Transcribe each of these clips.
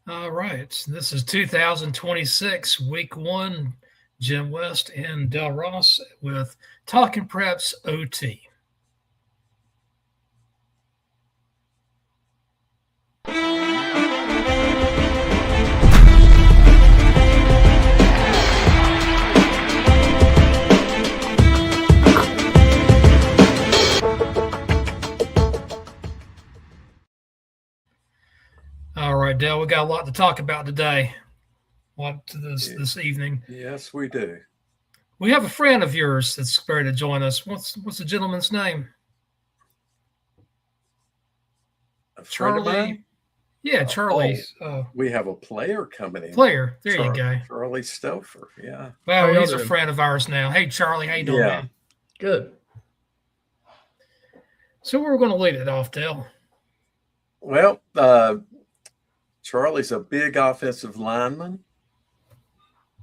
All right. This is 2026, week one. Jim West and Del Ross with Talking Preps OT. All right, Del, we got a lot to talk about today. What to this evening? Yes, we do. We have a friend of yours that's ready to join us. What's the gentleman's name? A friend of Charlie. mine? Yeah, Charlie. We have a player coming in. Player. There you go. Charlie Stauffer. Yeah. Well, he's a friend of ours now. Hey, Charlie, how you doing, man? Good. So we're going to lead it off, Del. Well, Charlie's a big offensive lineman.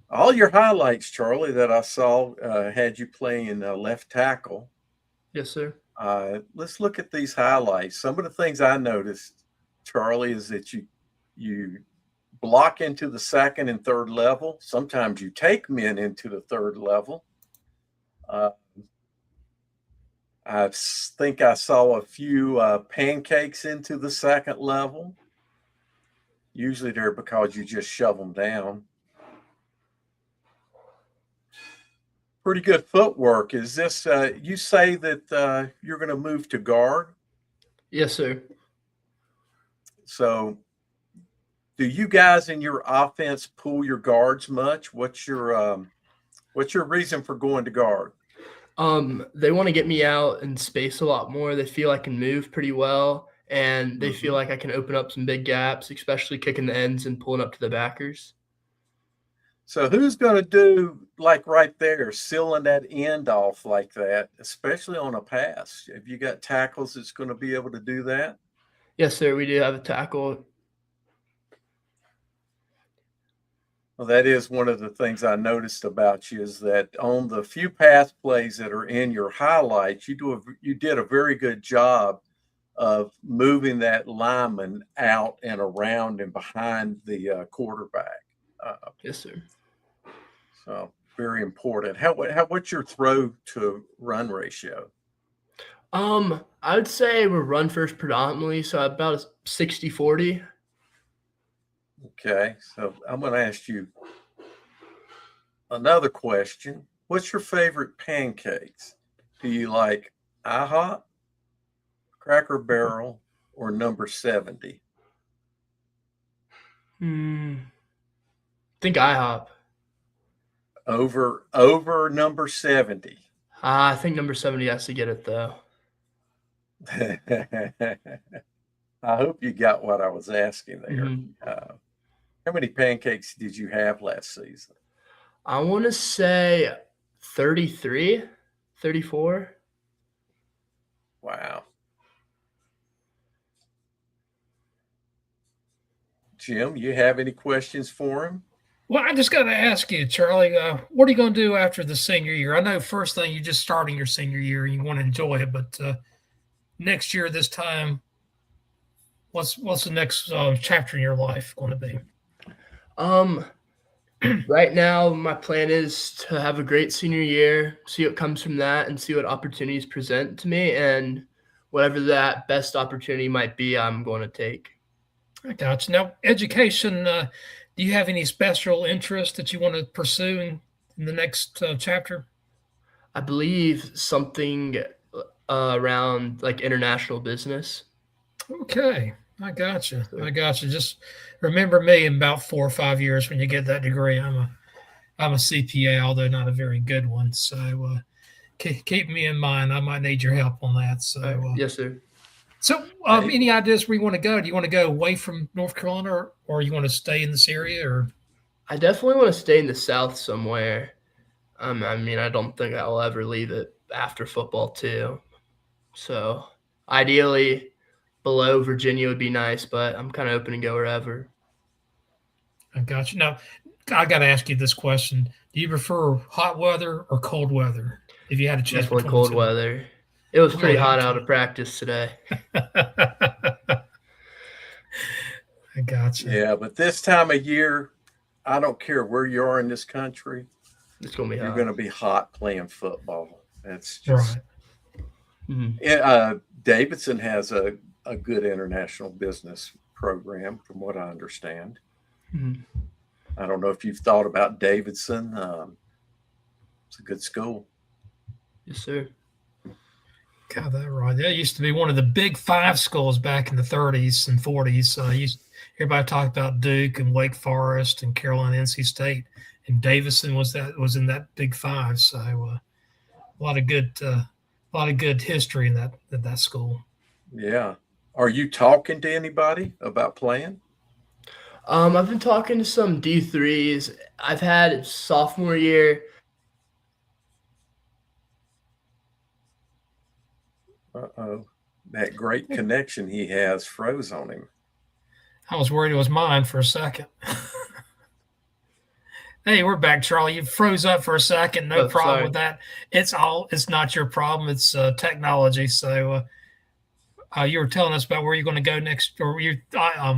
All your highlights, Charlie, that I saw had you playing left tackle. Yes, sir. Let's look at these highlights. Some of the things I noticed, Charlie, is that you block into the second and third level. Sometimes you take men into the third level. I think I saw a few pancakes into the second level. Usually they're because you just shove them down. Pretty good footwork. Is this, you say that you're going to move to guard? Yes, sir. So do you guys in your offense pull your guards much? What's your reason for going to guard? They want to get me out in space a lot more. They feel I can move pretty well, and they feel like I can open up some big gaps, especially kicking the ends and pulling up to the backers. So who's going to do, like right there, sealing that end off like that, especially on a pass? Have you got tackles that's going to be able to do that? Yes, sir. We do have a tackle. Well, that is one of the things I noticed about you, is that on the few pass plays that are in your highlights, you did a very good job of moving that lineman out and around and behind the quarterback. Yes, sir. So very important. What's your throw to run ratio? I would say we're run first predominantly, so about a 60-40. Okay, so I'm going to ask you another question. What's your favorite pancakes? Do you like IHOP, Cracker Barrel, or number 70? I think IHOP. Over number 70. I think number 70 has to get it, though. I hope you got what I was asking there. How many pancakes did you have last season? I want to say 33, 34. Wow. Jim, you have any questions for him? Well, I just got to ask you, Charlie, what are you going to do after the senior year? I know first thing you're just starting your senior year and you want to enjoy it, but next year, this time, what's the next chapter in your life going to be? Right now, my plan is to have a great senior year, see what comes from that, and see what opportunities present to me. And whatever that best opportunity might be, I'm going to take. I got you. Now, education, do you have any special interest that you want to pursue in the next chapter? I believe something around like international business. Okay. I got you. Just remember me in about 4 or 5 years when you get that degree. I'm a CPA, although not a very good one. So keep me in mind. I might need your help on that. So yes, sir. So any ideas where you want to go? Do you want to go away from North Carolina, or you want to stay in this area? Or I definitely want to stay in the South somewhere. I mean, I don't think I'll ever leave it after football too. So ideally, below Virginia would be nice, but I'm kind of open to go wherever. I got you. Now, I got to ask you this question. Do you prefer hot weather or cold weather? If you had a choice. Definitely cold weather. It was pretty hot out of practice today. I got gotcha. Yeah, but this time of year, I don't care where you are in this country, It's gonna be you're hot. going to be hot playing football. That's just Right. Davidson has a good international business program, from what I understand. Mhm. I don't know if you've thought about Davidson. It's a good school. Yes, sir. Got that right. That used to be one of the big five schools back in the 30s and 40s. Everybody talked about Duke and Wake Forest and Carolina, NC State, and Davidson was in that big five. So a lot of good history in that school. Yeah. Are you talking to anybody about playing? I've been talking to some D3s. I've had sophomore year. Uh-oh. That great connection he has froze on him. I was worried it was mine for a second. Hey, we're back, Charlie. You froze up for a second. No problem Sorry. with that. It's not your problem. It's technology. So you were telling us about where you're going to go next, or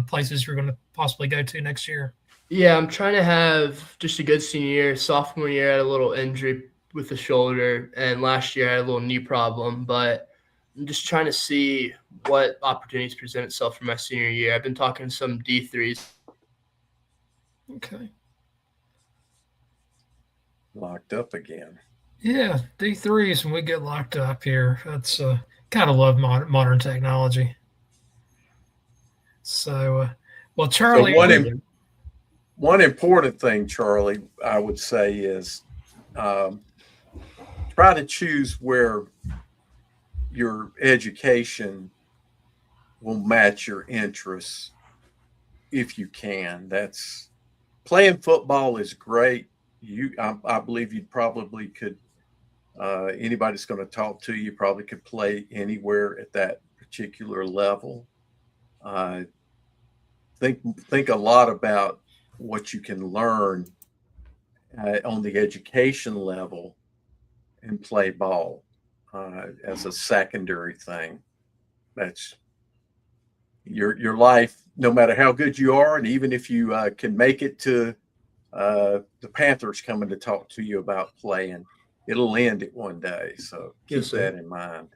places you're going to possibly go to next year. Yeah, I'm trying to have just a good senior year. Sophomore year, I had a little injury with the shoulder, and last year I had a little knee problem. But I'm just trying to see what opportunities present itself for my senior year. I've been talking to some D3s. Okay. Locked up again. Yeah, D3s when we get locked up here. That's kind of love modern technology. So, well, Charlie. So one important thing, Charlie, I would say is try to choose where your education will match your interests if you can. That's playing football is great. I believe you probably could. Anybody that's going to talk to you probably could play anywhere at that particular level. Think a lot about what you can learn on the education level and play ball as a secondary thing. That's your life, no matter how good you are, and even if you can make it to the Panthers coming to talk to you about playing, it'll end it one day. So keep that in mind.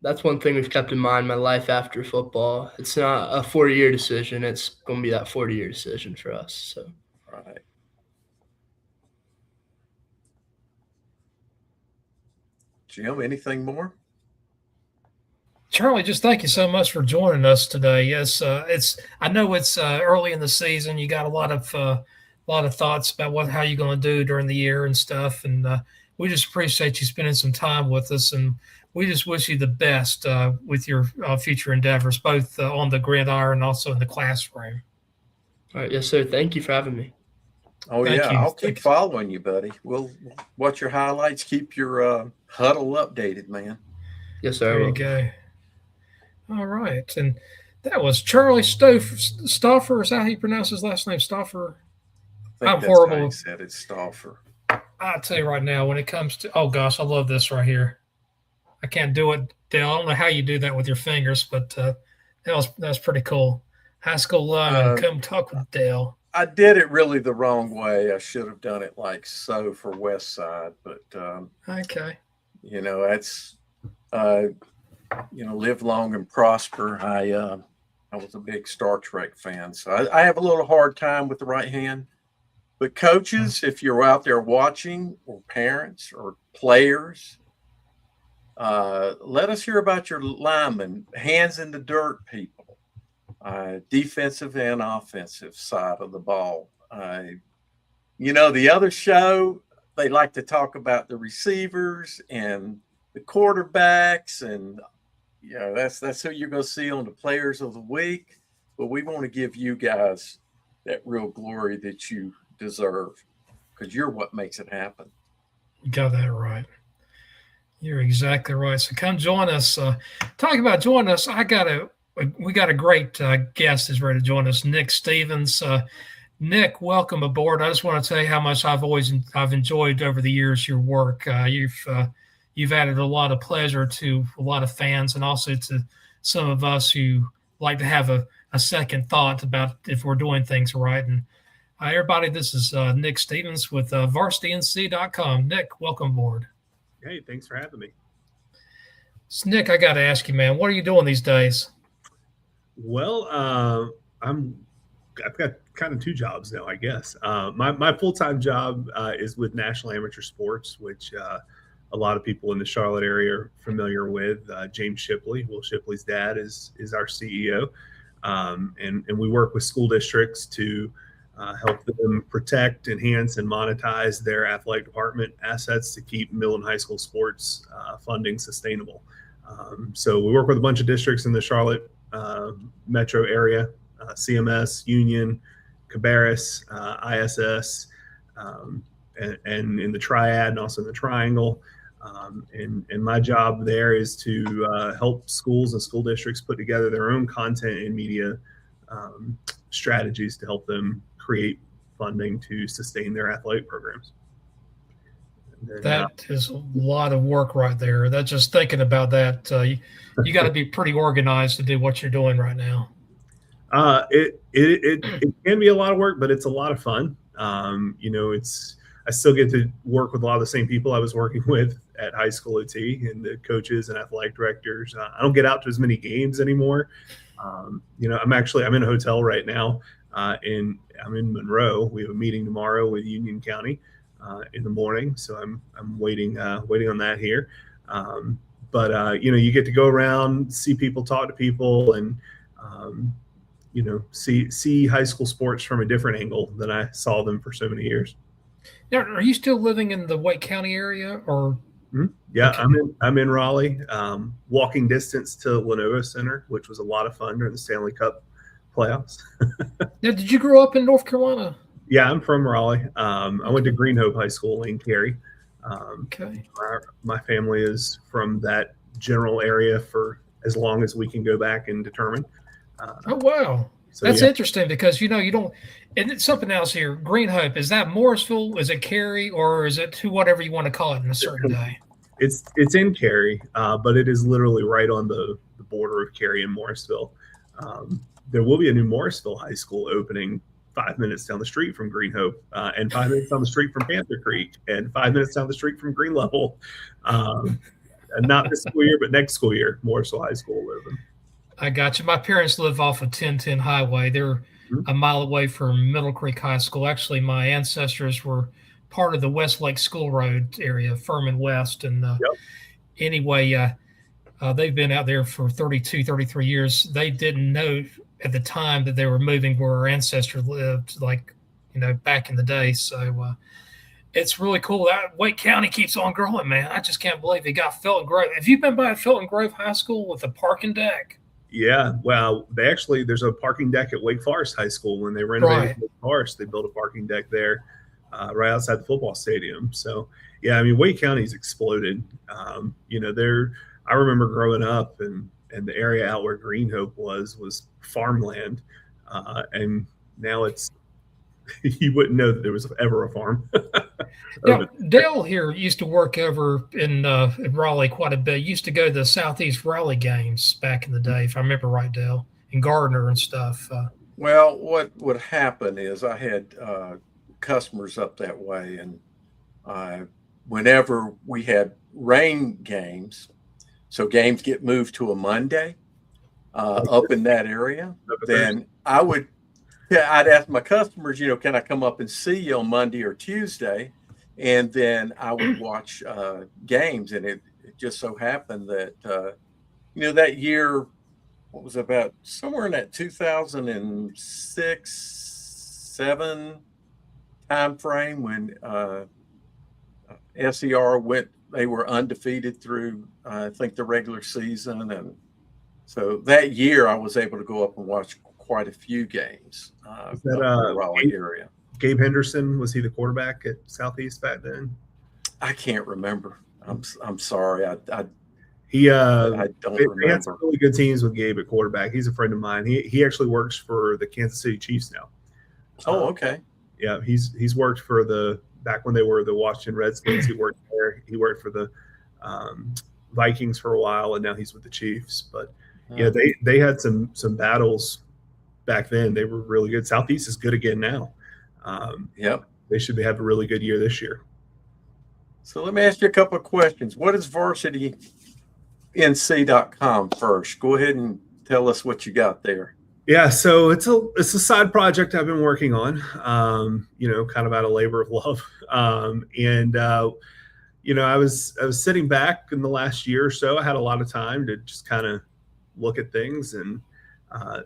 That's one thing we've kept in mind. My life after football, it's not a 40-year decision. It's going to be that 40-year decision for us. So, right. Jim, anything more? Charlie, just thank you so much for joining us today. Yes, I know it's early in the season. You got a lot of thoughts about how you're going to do during the year and stuff, and we just appreciate you spending some time with us, and we just wish you the best with your future endeavors, both on the gridiron and also in the classroom. all right, yes, sir. Thank you for having me. Oh, Thank yeah, you. I'll keep following you, buddy. We'll watch your highlights. Keep your huddle updated, man. Yes, sir. There you go. All right, and that was Charlie Stauffer. Is that how you pronounce his last name, Stauffer? I'm horrible. How you said it, Stauffer. I'll tell you right now, when it comes to, oh gosh, I love this right here. I can't do it, Dale. I don't know how you do that with your fingers, but that was pretty cool. High school lineman, come talk with Dale. I did it really the wrong way. I should have done it like so for West Side, but okay. That's live long and prosper. I was a big Star Trek fan, so I have a little hard time with the right hand. But coaches, if you're out there watching, or parents or players, let us hear about your linemen, hands in the dirt people, defensive and offensive side of the ball. The other show, they like to talk about the receivers and the quarterbacks, and that's who you're going to see on the Players of the Week. But we want to give you guys that real glory that you deserve, because you're what makes it happen. You got that right. You're exactly right. So come join us. Talking about joining us, we got a great guest is ready to join us, Nick Stevens. Nick, welcome aboard. I just want to tell you how much I've enjoyed over the years your work. You've added a lot of pleasure to a lot of fans, and also to some of us who like to have a a second thought about if we're doing things right. And everybody, this is Nick Stevens with VarsityNC.com. Nick, welcome aboard. Hey, thanks for having me. So Nick, I got to ask you, man, what are you doing these days? Well, I've got kind of two jobs now, I guess. My full-time job is with National Amateur Sports, which a lot of people in the Charlotte area are familiar with. James Shipley, Will Shipley's dad, is our CEO, and we work with school districts to help them protect, enhance, and monetize their athletic department assets to keep middle and high school sports funding sustainable. So we work with a bunch of districts in the Charlotte metro area, CMS, Union, Cabarrus, ISS, and in the Triad and also in the Triangle. And my job there is to help schools and school districts put together their own content and media strategies to help them create funding to sustain their athletic programs. Then, that is a lot of work right there. That's just thinking about that. You got to be pretty organized to do what you're doing right now. It can be a lot of work, but it's a lot of fun. I still get to work with a lot of the same people I was working with at high school at and the coaches and athletic directors. I don't get out to as many games anymore. I'm in a hotel right now. I'm in Monroe. We have a meeting tomorrow with Union County in the morning, so I'm waiting on that here. But you get to go around, see people, talk to people, and see high school sports from a different angle than I saw them for so many years. Now, are you still living in the Wake County area, or? Mm-hmm. Yeah, okay. I'm in Raleigh, walking distance to Lenovo Center, which was a lot of fun during the Stanley Cup playoffs. Now, did you grow up in North Carolina? Yeah, I'm from Raleigh. I went to Green Hope High School in Cary. Okay. My family is from that general area for as long as we can go back and determine. Oh, wow. So, that's interesting because, you don't – and it's something else here. Green Hope, is that Morrisville? Is it Cary? Or is it whatever you want to call it in a certain day? It's in Cary, but it is literally right on the border of Cary and Morrisville. There will be a new Morrisville High School opening 5 minutes down the street from Green Hope, and 5 minutes down the street from Panther Creek, and 5 minutes down the street from Green Level. Not this school year, but next school year, Morrisville High School will open. I got you. My parents live off of 1010 Highway. They're a mile away from Middle Creek High School. Actually, my ancestors were part of the Westlake School Road area, Furman West. And anyway, they've been out there for 32, 33 years. They didn't know at the time that they were moving where our ancestors lived, back in the day. So it's really cool. Wake County keeps on growing, man. I just can't believe it got Felton Grove. Have you been by Felton Grove High School with a parking deck? Yeah, well, there's a parking deck at Wake Forest High School. When they renovated Wake Forest, they built a parking deck there right outside the football stadium. So, yeah, Wake County's exploded. I remember growing up and the area out where Green Hope was farmland. And now it's you wouldn't know that there was ever a farm. Now, Dale here used to work over in Raleigh quite a bit. Used to go to the Southeast Raleigh games back in the day, if I remember right, Dale, and Gardner and stuff. Well, what would happen is I had customers up that way, and whenever we had rain games, so games get moved to a Monday up in that area, then I'd ask my customers, can I come up and see you on Monday or Tuesday? And then I would watch games. And it just so happened that, that year, what was about somewhere in that 2006, 2007 time frame when SER they were undefeated through, I think, the regular season. And so that year I was able to go up and watch quite a few games in the Raleigh area. Gabe Henderson, was he the quarterback at Southeast back then? I can't remember. I'm sorry. I don't remember. We had some really good teams with Gabe at quarterback. He's a friend of mine. He actually works for the Kansas City Chiefs now. Oh, okay. Yeah, he's worked for back when they were the Washington Redskins. He worked there. He worked for the Vikings for a while, and now he's with the Chiefs. But yeah, they had some battles back then, they were really good. Southeast is good again now. Yep. They should have a really good year this year. So let me ask you a couple of questions. What is varsityNC.com first? Go ahead and tell us what you got there. Yeah, so it's a side project I've been working on, kind of out of labor of love. I was sitting back in the last year or so. I had a lot of time to just kind of look at things and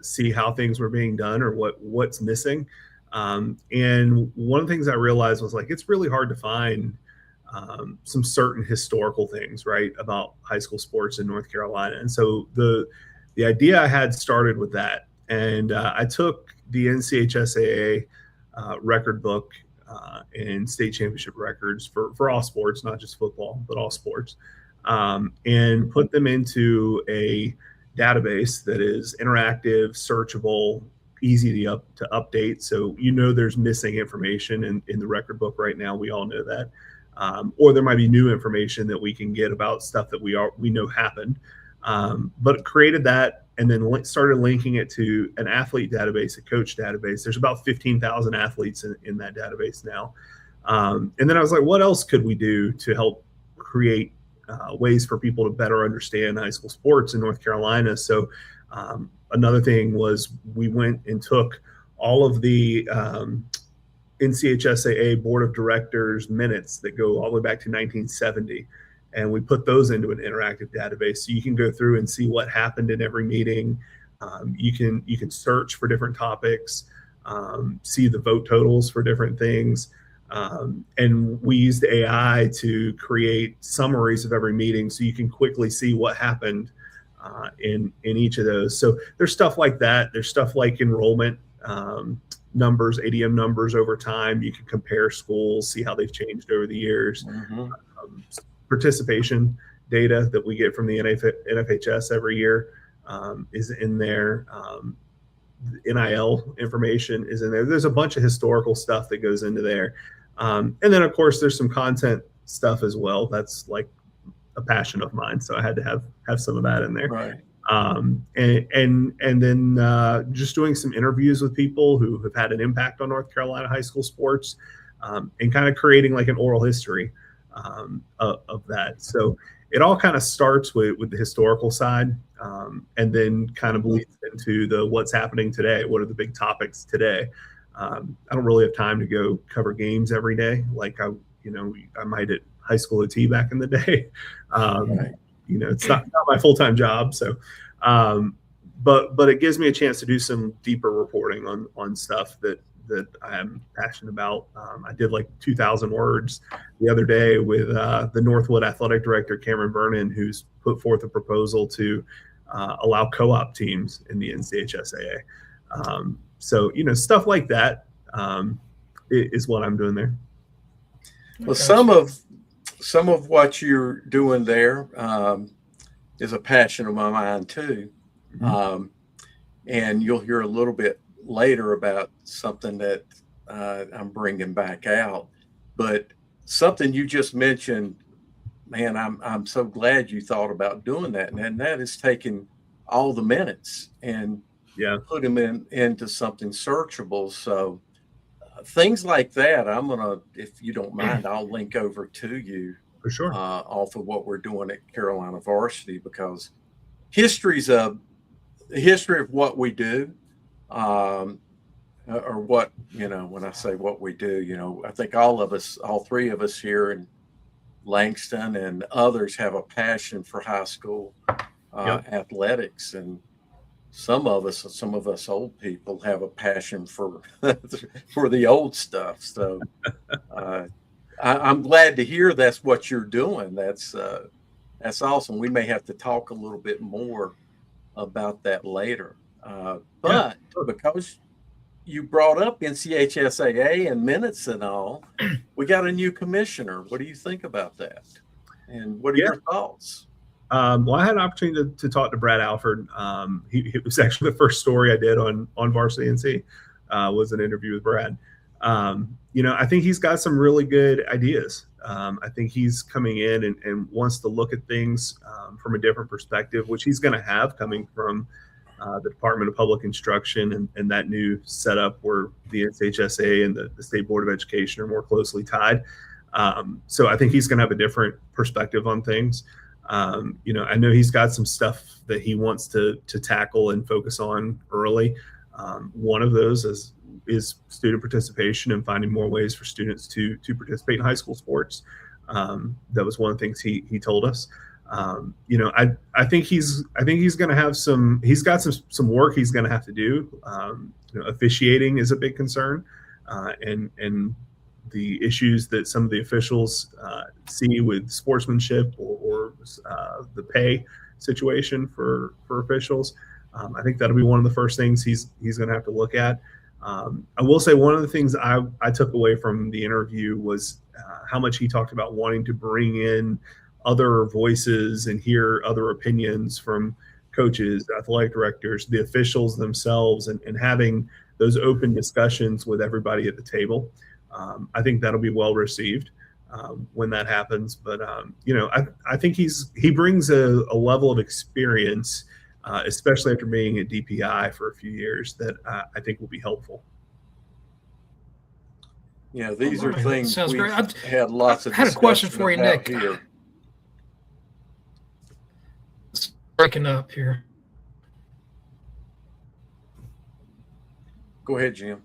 see how things were being done or what's missing. And one of the things I realized was like, it's really hard to find some certain historical things, right, about high school sports in North Carolina. And so the idea I had started with that. And I took the NCHSAA record book and state championship records for all sports, not just football, but all sports, and put them into a database that is interactive, searchable, easy to update. So there's missing information in the record book right now. We all know that. Or there might be new information that we can get about stuff that we know happened. But created that and then started linking it to an athlete database, a coach database. There's about 15,000 athletes in that database now. And then I was like, what else could we do to help create ways for people to better understand high school sports in North Carolina? So another thing was we went and took all of the NCHSAA Board of Directors minutes that go all the way back to 1970. And we put those into an interactive database. So you can go through and see what happened in every meeting. You can search for different topics, see the vote totals for different things. And we used AI to create summaries of every meeting so you can quickly see what happened in each of those. So there's stuff like that. There's stuff like enrollment numbers, ADM numbers over time. You can compare schools, see how they've changed over the years. Mm-hmm. Participation data that we get from the NFHS every year is in there. NIL information is in there. There's a bunch of historical stuff that goes into there. And then, of course, there's some content stuff as well. That's like a passion of mine. So I had to have some of that in there. Right. And then just doing some interviews with people who have had an impact on North Carolina high school sports and kind of creating like an oral history of that. So it all kind of starts with the historical side and then kind of bleeds into the what's happening today. What are the big topics today? I don't really have time to go cover games every day. Like I might at high school OT back in the day. Right. It's not my full-time job. So, but it gives me a chance to do some deeper reporting on stuff that I am passionate about. I did like 2,000 words the other day with the Northwood athletic director, Cameron Vernon, who's put forth a proposal to allow co-op teams in the NCHSAA. So, stuff like that is what I'm doing there. Well, some of what you're doing there is a passion of my mind too. Mm-hmm. And you'll hear a little bit later about something that I'm bringing back out, but something you just mentioned, man, I'm so glad you thought about doing that. And that is taking all the minutes and put them into something searchable. So things like that, I'm going to, if you don't mind, I'll link over to you for sure off of what we're doing at Carolina Varsity, because history of what we do. Or what, when I say what we do, I think all three of us here in Langston and others have a passion for high school athletics. And some of us old people have a passion for the old stuff. So I'm glad to hear that's what you're doing. That's awesome. We may have to talk a little bit more about that later. But because you brought up NCHSAA and minutes and all, we got a new commissioner. What do you think about that? And what are your thoughts? Well, I had an opportunity to talk to Brad Alford. It was actually the first story I did on Varsity NC was an interview with Brad. I think he's got some really good ideas. I think he's coming in and wants to look at things from a different perspective, which he's going to have coming from the Department of Public Instruction and that new setup where the NCHSA and the State Board of Education are more closely tied. So I think he's going to have a different perspective on things. I know he's got some stuff that he wants to tackle and focus on early. One of those is student participation and finding more ways for students to participate in high school sports. That was one of the things he told us. I think he's going to have he's got some work he's going to have to do. Officiating is a big concern, and the issues that some of the officials see with sportsmanship or the pay situation for officials. I think that'll be one of the first things he's going to have to look at. I will say one of the things I took away from the interview was how much he talked about wanting to bring in other voices and hear other opinions from coaches, athletic directors, the officials themselves, and having those open discussions with everybody at the table. I think that'll be well received when that happens. But I think he brings a level of experience, especially after being at DPI for a few years, that I think will be helpful. Yeah, these are things Sounds we've great. had lots of. I had a question for you, Nick. Here. It's breaking up here. Go ahead, Jim.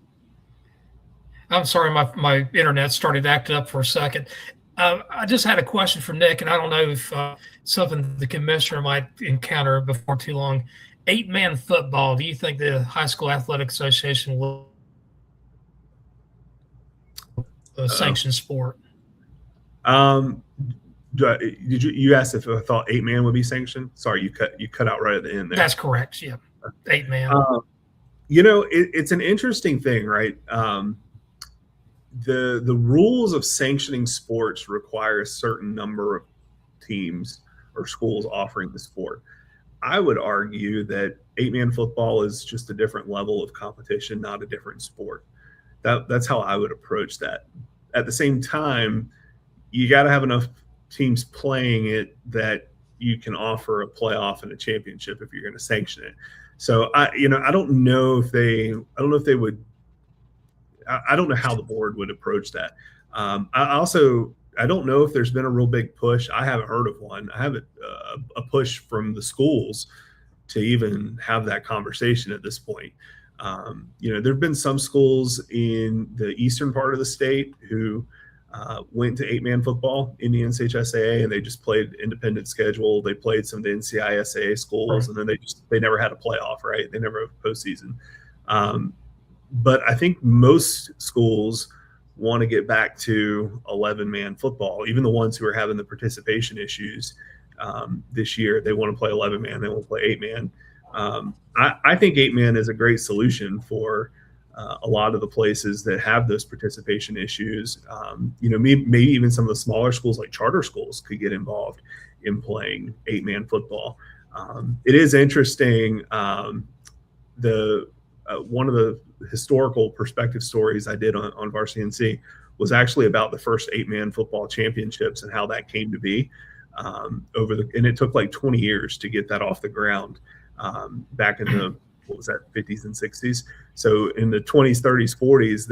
I'm sorry, my internet started acting up for a second. I just had a question for Nick, and I don't know if something the commissioner might encounter before too long. 8-man football, do you think the High School Athletic Association will sanction sport? Did you ask if I thought 8-man would be sanctioned? Sorry, you cut out right at the end there. That's correct. Yeah, 8-man. It's an interesting thing, right? The rules of sanctioning sports require a certain number of teams or schools offering the sport. I would argue that 8-man football is just a different level of competition, not a different sport. That's how I would approach that. At the same time, you got to have enough teams playing it that you can offer a playoff and a championship if you're going to sanction it. So I don't know if they would. I don't know how the board would approach that. I don't know if there's been a real big push. I haven't heard of one. I haven't a push from the schools to even have that conversation at this point. There've been some schools in the eastern part of the state who went to 8-man football in the NCHSAA, and they just played independent schedule. They played some of the NCISAA schools, right. And then they never had a playoff, right? They never had a postseason. But I think most schools want to get back to 11-man football. Even the ones who are having the participation issues this year, they want to play 11-man. They want to play 8-man. I think 8-man is a great solution for a lot of the places that have those participation issues. Maybe even some of the smaller schools like charter schools could get involved in playing 8-man football. It is interesting. One of the historical perspective stories I did on Varsity NC was actually about the first 8-man football championships and how that came to be and it took like 20 years to get that off the ground back in the 50s and 60s. So in the 20s, 30s, 40s,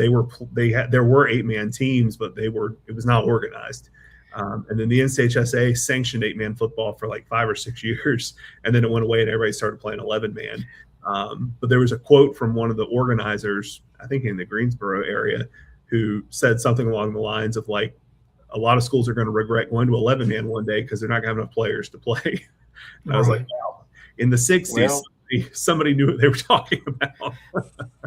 there were 8-man teams, but it was not organized. And then the NCHSA sanctioned 8-man football for like 5 or 6 years, and then it went away and everybody started playing 11-man. But there was a quote from one of the organizers, I think in the Greensboro area, who said something along the lines of like, a lot of schools are going to regret going to 11-man one day because they're not going to have enough players to play. And I was like, wow. In the 60s, somebody knew what they were talking about.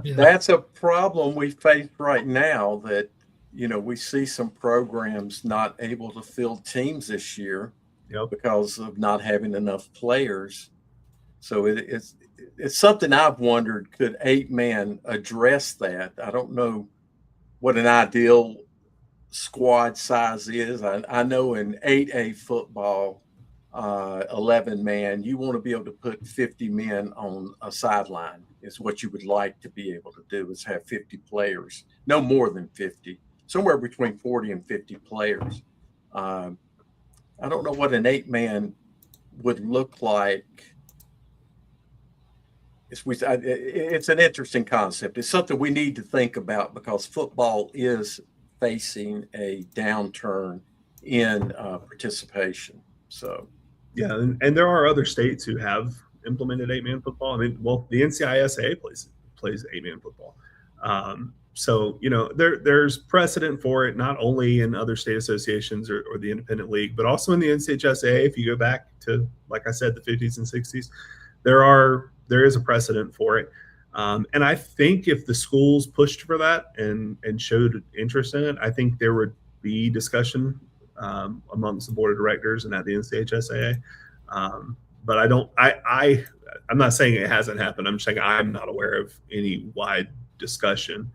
That's a problem we face right now, that, we see some programs not able to field teams this year because of not having enough players. So it's something I've wondered, could 8-man address that? I don't know what an ideal squad size is. I know in 8A football, 11-man, you want to be able to put 50 men on a sideline is what you would like to be able to do, is have 50 players, no more than 50, somewhere between 40 and 50 players. I don't know what an 8-man would look like it's an interesting concept. It's something we need to think about because football is facing a downturn in participation. So, yeah, and there are other states who have implemented 8-man football. I mean, well, the NCISA plays 8-man football. So, there's precedent for it, not only in other state associations or the independent league, but also in the NCHSAA. If you go back to, like I said, the 50s and 60s, there is a precedent for it. And I think if the schools pushed for that and showed interest in it, I think there would be discussion amongst the board of directors and at the NCHSAA. But I'm not saying it hasn't happened. I'm saying I'm not aware of any wide discussion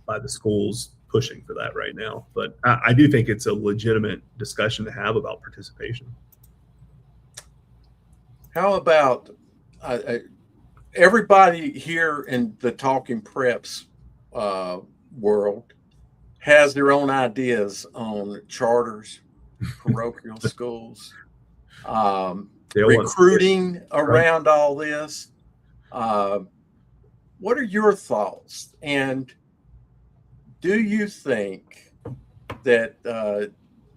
by the schools pushing for that right now. But I do think it's a legitimate discussion to have about participation. How about everybody here in the Talking Preps world has their own ideas on charters, parochial schools, recruiting around all this. What are your thoughts? And do you think that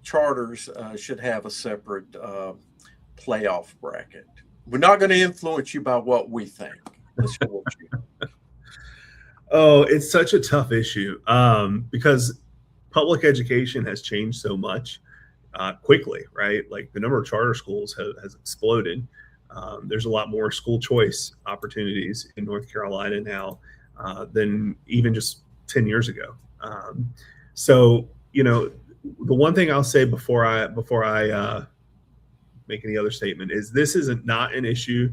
charters should have a separate playoff bracket? We're not going to influence you by what we think. Oh, it's such a tough issue because public education has changed so much quickly, right? Like the number of charter schools has exploded. There's a lot more school choice opportunities in North Carolina now than even just 10 years ago. So, the one thing I'll say before I make any other statement is this isn't not an issue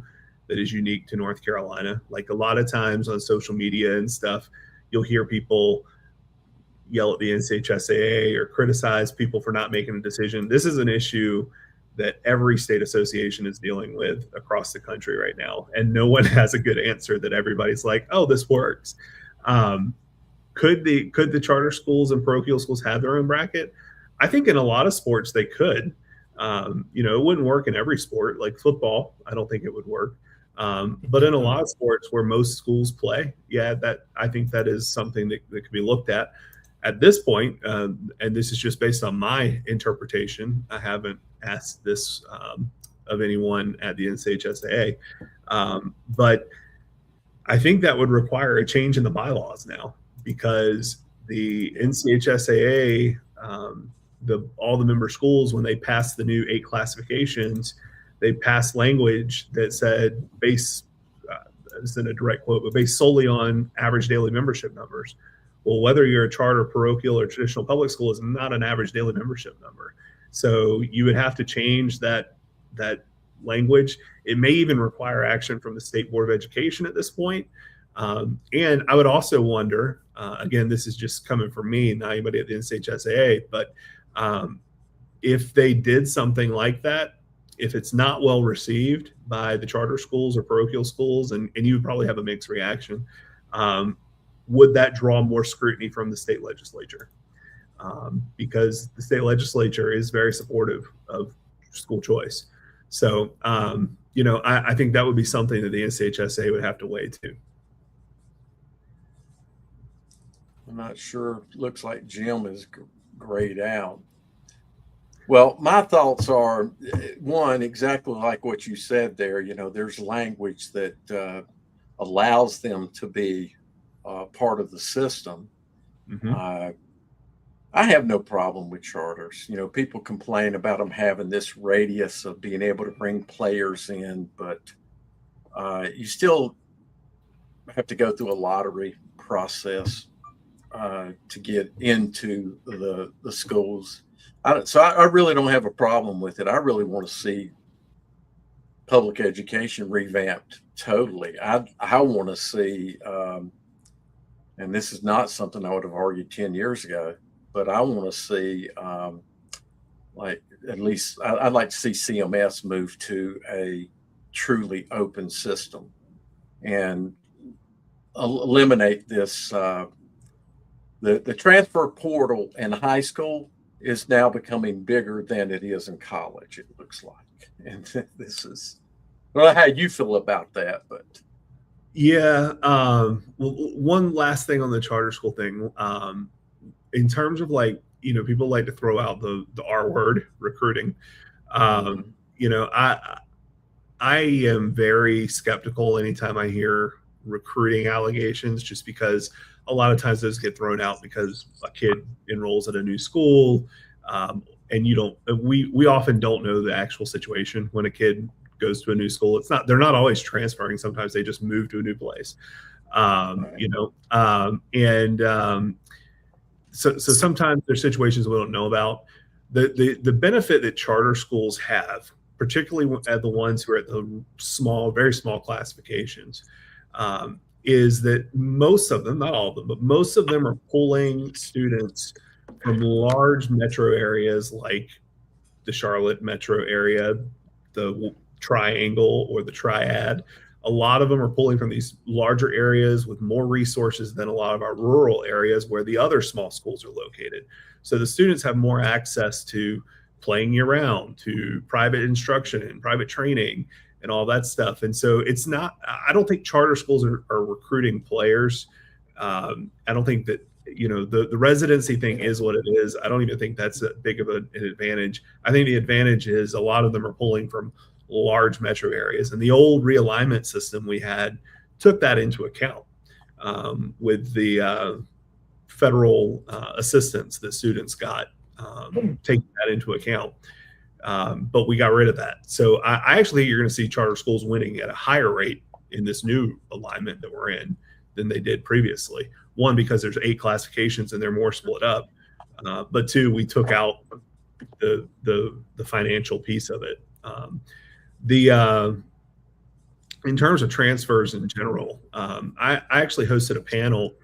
that is unique to North Carolina. Like a lot of times on social media and stuff, you'll hear people yell at the NCHSAA or criticize people for not making a decision. This is an issue that every state association is dealing with across the country right now. And no one has a good answer that everybody's like, oh, this works. Could the charter schools and parochial schools have their own bracket? I think in a lot of sports they could. It wouldn't work in every sport, like football. I don't think it would work. But in a lot of sports where most schools play, I think that is something that could be looked at. At this point, and this is just based on my interpretation, I haven't asked this of anyone at the NCHSAA, but I think that would require a change in the bylaws now because the NCHSAA, all the member schools, when they passed the new 8 classifications, they passed language that said this isn't a direct quote, but based solely on average daily membership numbers. Well, whether you're a charter, parochial, or traditional public school is not an average daily membership number. So you would have to change that language. It may even require action from the State Board of Education at this point. And I would also wonder, again, this is just coming from me, not anybody at the NCHSAA, but if they did something like that, if it's not well received by the charter schools or parochial schools, and you would probably have a mixed reaction, would that draw more scrutiny from the state legislature? Because the state legislature is very supportive of school choice. So, I think that would be something that the NCHSA would have to weigh too. I'm not sure. Looks like Jim is grayed out. Well, my thoughts are, one, exactly like what you said there. There's language that allows them to be part of the system. Mm-hmm. I have no problem with charters. People complain about them having this radius of being able to bring players in, but you still have to go through a lottery process to get into the schools. So I really don't have a problem with it. I really want to see public education revamped totally. I want to see, and this is not something I would have argued 10 years ago, but I want to see, at least I'd like to see CMS move to a truly open system and eliminate this. The transfer portal in high school is now becoming bigger than it is in college, it looks like. And this is, I don't know how you feel about that, but. Yeah. Well, one last thing on the charter school thing. In terms of like, people like to throw out the R word, recruiting. I am very skeptical anytime I hear recruiting allegations, just because a lot of times those get thrown out because a kid enrolls at a new school, and we often don't know the actual situation when a kid goes to a new school. They're not always transferring. Sometimes they just move to a new place. So sometimes there's situations we don't know about. The benefit that charter schools have, particularly at the ones who are at the very small classifications, is that most of them, not all of them, but most of them are pulling students from large metro areas like the Charlotte metro area, the Triangle or the Triad. A lot of them are pulling from these larger areas with more resources than a lot of our rural areas where the other small schools are located. So the students have more access to playing year round, to private instruction and private training and all that stuff. And so I don't think charter schools are recruiting players. I don't think that, the residency thing is what it is. I don't even think that's that big of an advantage. I think the advantage is a lot of them are pulling from large metro areas, and the old realignment system we had took that into account, with the federal assistance that students got, taking that into account. But we got rid of that. So I actually think you're going to see charter schools winning at a higher rate in this new alignment that we're in than they did previously. One, because there's 8 classifications and they're more split up. But 2, we took out the financial piece of it. In terms of transfers in general, I actually hosted a panel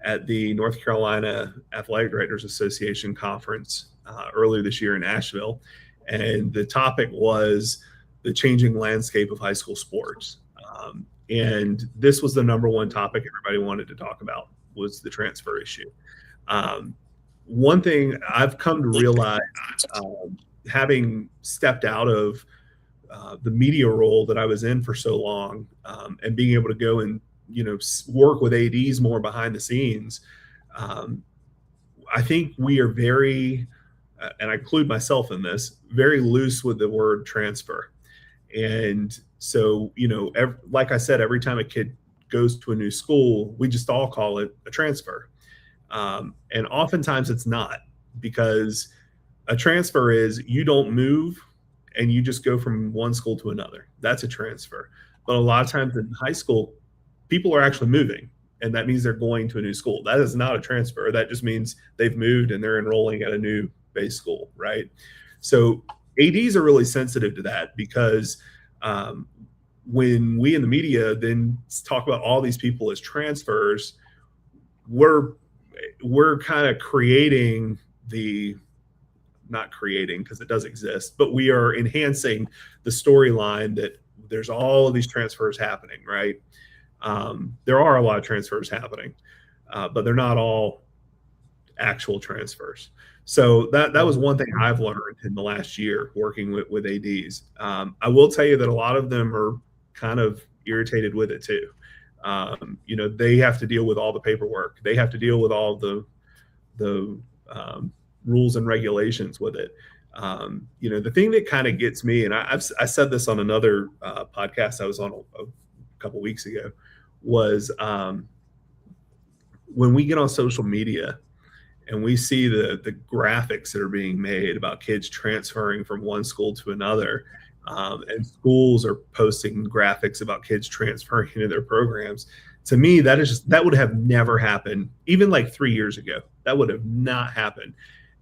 at the North Carolina Athletic Directors Association conference earlier this year in Asheville. And the topic was the changing landscape of high school sports. And this was the number one topic everybody wanted to talk about, was the transfer issue. One thing I've come to realize, having stepped out of the media role that I was in for so long, and being able to go and work with ADs more behind the scenes, I think we are very, and I include myself in this, very loose with the word transfer. And so, like I said, every time a kid goes to a new school, we just all call it a transfer. And oftentimes it's not, because a transfer is you don't move and you just go from one school to another. That's a transfer. But a lot of times in high school, people are actually moving, and that means they're going to a new school. That is not a transfer. That just means they've moved and they're enrolling at a new base school, right? So ADs are really sensitive to that, because when we in the media then talk about all these people as transfers, we're kind of creating not creating, because it does exist, but we are enhancing the storyline that there's all of these transfers happening, right? There are a lot of transfers happening, but they're not all actual transfers. So that was one thing I've learned in the last year working with ADs. I will tell you that a lot of them are kind of irritated with it too. They have to deal with all the paperwork. They have to deal with all the rules and regulations with it. The thing that kind of gets me, and I said this on another podcast I was on a couple weeks ago, was when we get on social media and we see the graphics that are being made about kids transferring from one school to another, and schools are posting graphics about kids transferring into their programs. To me, that would have never happened. Even like 3 years ago, that would have not happened.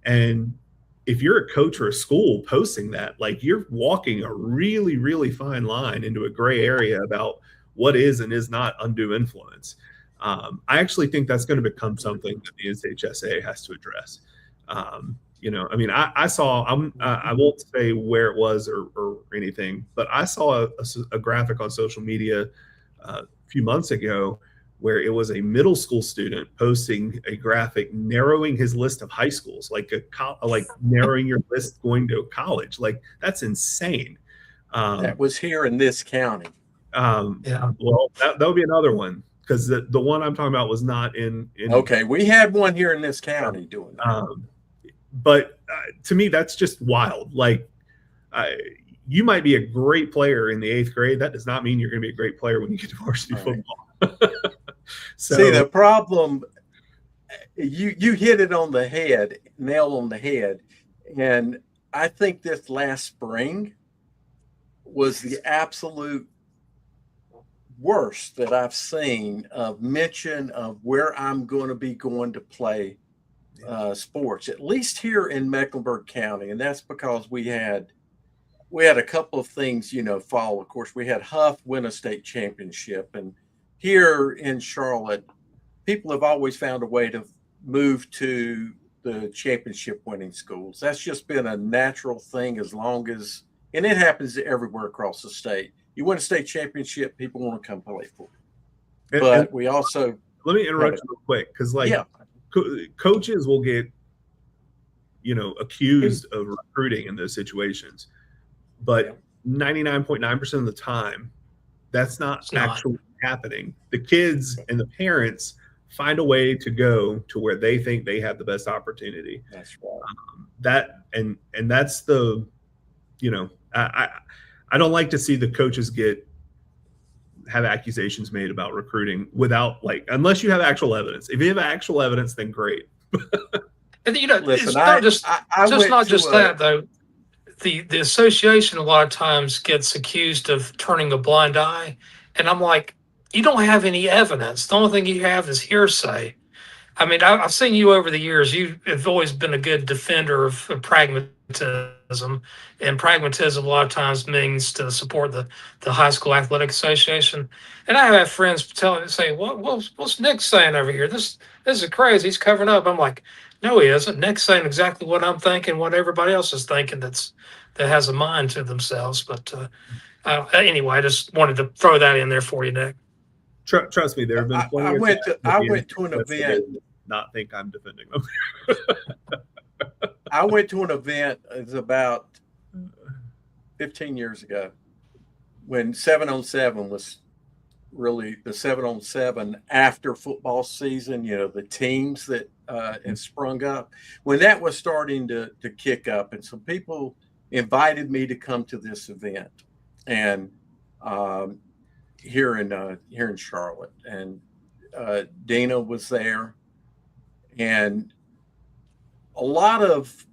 And if you're a coach or a school posting that, like, you're walking a really, really fine line into a gray area about what is and is not undue influence. I actually think that's going to become something that the NCHSA has to address. I saw, I won't say where it was or anything, but I saw a graphic on social media a few months ago where it was a middle school student posting a graphic narrowing his list of high schools, like narrowing your list going to college. Like, that's insane. That was here in this county. Yeah. Well, that would be another one, because the one I'm talking about was not in. Okay, we had one here in this county doing that. But to me, that's just wild. Like, you might be a great player in the 8th grade. That does not mean you're going to be a great player when you get to varsity football. So, see, the problem, you hit it on the head, nail on the head. And I think this last spring was the absolute worst that I've seen of mention of where I'm going to be going to play sports, at least here in Mecklenburg County. And that's because we had a couple of things, fall. Of course, we had Huff win a state championship. And here in Charlotte, people have always found a way to move to the championship winning schools. That's just been a natural thing and it happens everywhere across the state. You win a state championship, people want to come play for it. But we also, let me interrupt you real quick, because coaches will get, accused of recruiting in those situations, but 99.9% of the time, that's not actually happening. The kids and the parents find a way to go to where they think they have the best opportunity. That's right. That's the, I don't like to see the coaches have accusations made about recruiting without, unless you have actual evidence. If you have actual evidence, then great. And Listen, it's not just that though. The association a lot of times gets accused of turning a blind eye, and I'm like, you don't have any evidence. The only thing you have is hearsay. I mean, I've seen you over the years. You have always been a good defender of pragmatism, and pragmatism a lot of times means to support the High School Athletic Association. And I have friends saying, what's Nick saying over here? This is crazy. He's covering up. I'm like, no, he isn't. Nick's saying exactly what I'm thinking, what everybody else is thinking that has a mind to themselves. But anyway, I just wanted to throw that in there for you, Nick. Trust me, there have been plenty I went to an event. Not think I'm defending them. I went to an event. It was about 15 years ago when 7-on-7 was really the 7-on-7 after football season. The teams that had sprung up when that was starting to kick up, and some people invited me to come to this event, and here in Charlotte, and Dina was there, and a lot of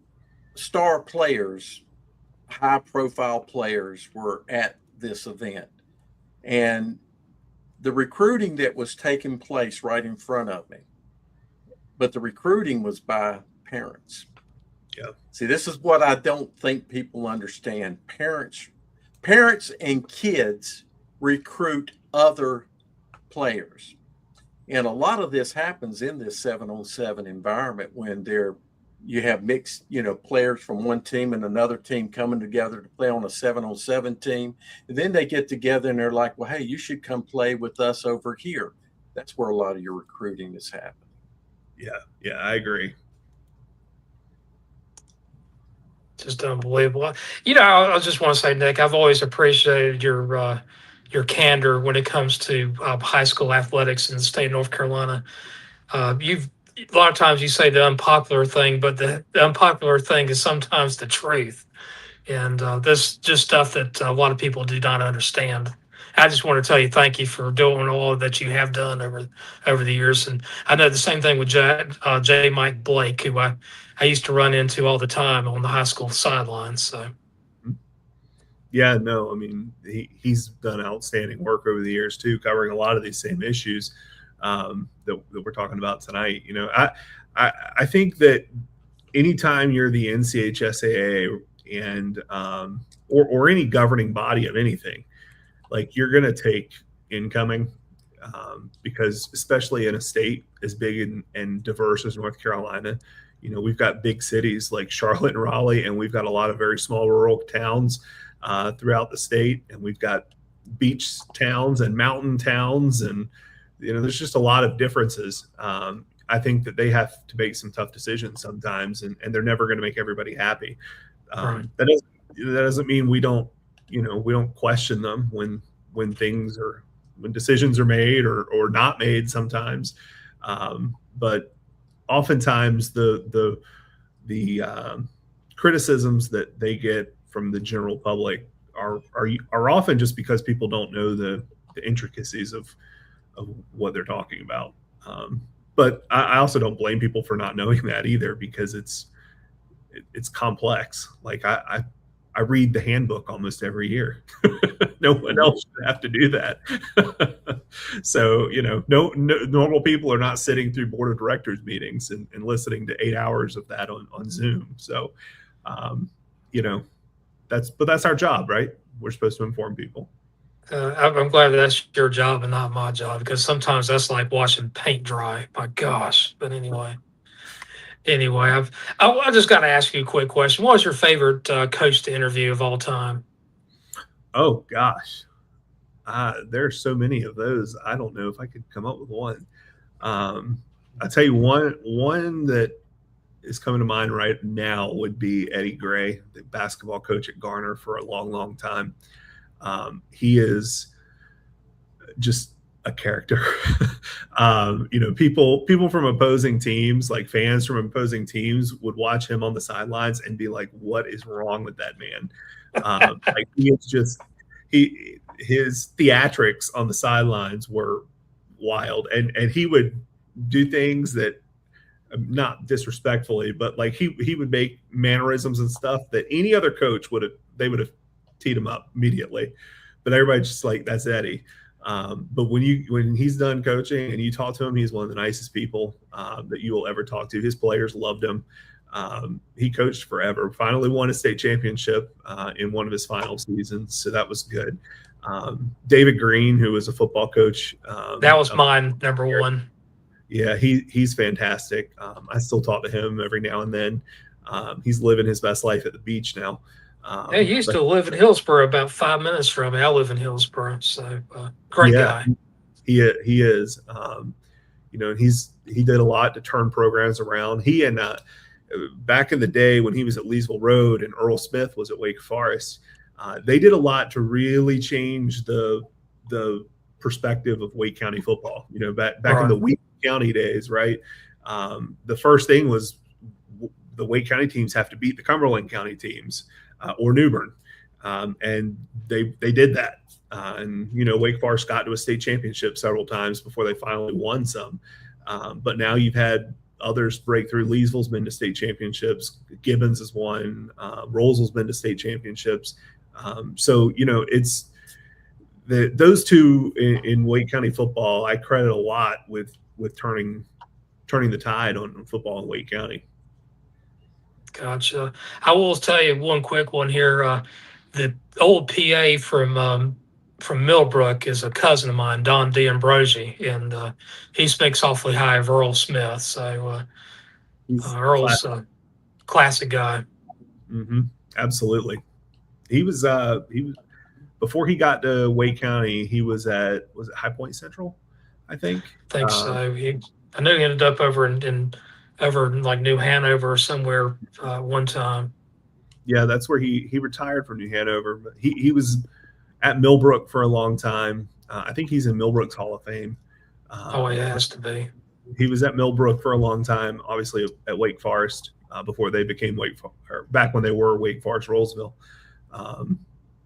star players, high profile players were at this event, and the recruiting that was taking place right in front of me, but the recruiting was by parents. Yeah. See, this is what I don't think people understand. Parents and kids recruit other players. And a lot of this happens in this 7-on-7 environment when you have mixed, players from one team and another team coming together to play on a 7-on-7 team. And then they get together and they're like, well, hey, you should come play with us over here. That's where a lot of your recruiting is happening. Yeah, I agree. Just unbelievable. I just want to say, Nick, I've always appreciated your candor when it comes to high school athletics in the state of North Carolina. A lot of times you say the unpopular thing, but the unpopular thing is sometimes the truth. And this just stuff that a lot of people do not understand. I just want to tell you thank you for doing all that you have done over the years. And I know the same thing with J. Mike Blake, who I used to run into all the time on the high school sidelines. So. Yeah, no, I mean, he's done outstanding work over the years too, covering a lot of these same issues that we're talking about tonight. I think that anytime you're the NCHSAA and or any governing body of anything, like, you're going to take incoming because especially in a state as big and diverse as North Carolina, we've got big cities like Charlotte and Raleigh, and we've got a lot of very small rural towns throughout the state, and we've got beach towns and mountain towns, and there's just a lot of differences. I think that they have to make some tough decisions sometimes, and they're never going to make everybody happy. Right. That doesn't mean we don't question them when when decisions are made or not made sometimes. But oftentimes the criticisms that they get from the general public are often just because people don't know the intricacies of what they're talking about. But I also don't blame people for not knowing that either, because it's complex. Like I read the handbook almost every year. No one else should have to do that. So, no normal people are not sitting through board of directors meetings and listening to 8 hours of that on Zoom. So, that's our job, right? We're supposed to inform people. I'm glad that's your job and not my job, because sometimes that's like watching paint dry. My gosh. But anyway, I just got to ask you a quick question. What was your favorite coach to interview of all time? Oh gosh, there are so many of those. I don't know if I could come up with one. I'll tell you one that is coming to mind right now would be Eddie Gray, the basketball coach at Garner for a long, long time. He is just a character. People from opposing teams, like fans from opposing teams, would watch him on the sidelines and be like, "What is wrong with that man?" Like his theatrics on the sidelines were wild, and he would do things that, not disrespectfully, but like he would make mannerisms and stuff that any other coach would have teed him up immediately, but everybody's just like, that's Eddie. But when he's done coaching and you talk to him, he's one of the nicest people that you will ever talk to. His players loved him. He coached forever. Finally won a state championship in one of his final seasons, so that was good. David Green, who was a football coach, that was mine, number one. Yeah, he's fantastic. I still talk to him every now and then. He's living his best life at the beach now. He used to live in Hillsboro, about 5 minutes from me. I live in Hillsboro, so great guy. He is. He did a lot to turn programs around. He and back in the day when he was at Leesville Road and Earl Smith was at Wake Forest, they did a lot to really change the perspective of Wake County football. Back right in the Wake County days, right? The first thing was the Wake County teams have to beat the Cumberland County teams or New Bern, and they did that. And Wake Forest got to a state championship several times before they finally won some. But now you've had others break through. Leesville's been to state championships. Gibbons has won. Roseville's been to state championships. So it's those two in Wake County football. I credit a lot with turning the tide on football in Wake County. Gotcha. I will tell you one quick one here. The old PA from Millbrook is a cousin of mine, Don D'Ambrosi, and he speaks awfully high of Earl Smith. So Earl's a classic guy. Mm-hmm. Absolutely. He was before he got to Wake County. He was it High Point Central, I think. So. I knew he ended up over in like New Hanover or somewhere one time. Yeah, that's where he retired from New Hanover. But he was at Millbrook for a long time. I think he's in Millbrook's Hall of Fame. He has to be. He was at Millbrook for a long time, obviously at Wake Forest before they became back when they were Wake Forest Rolesville.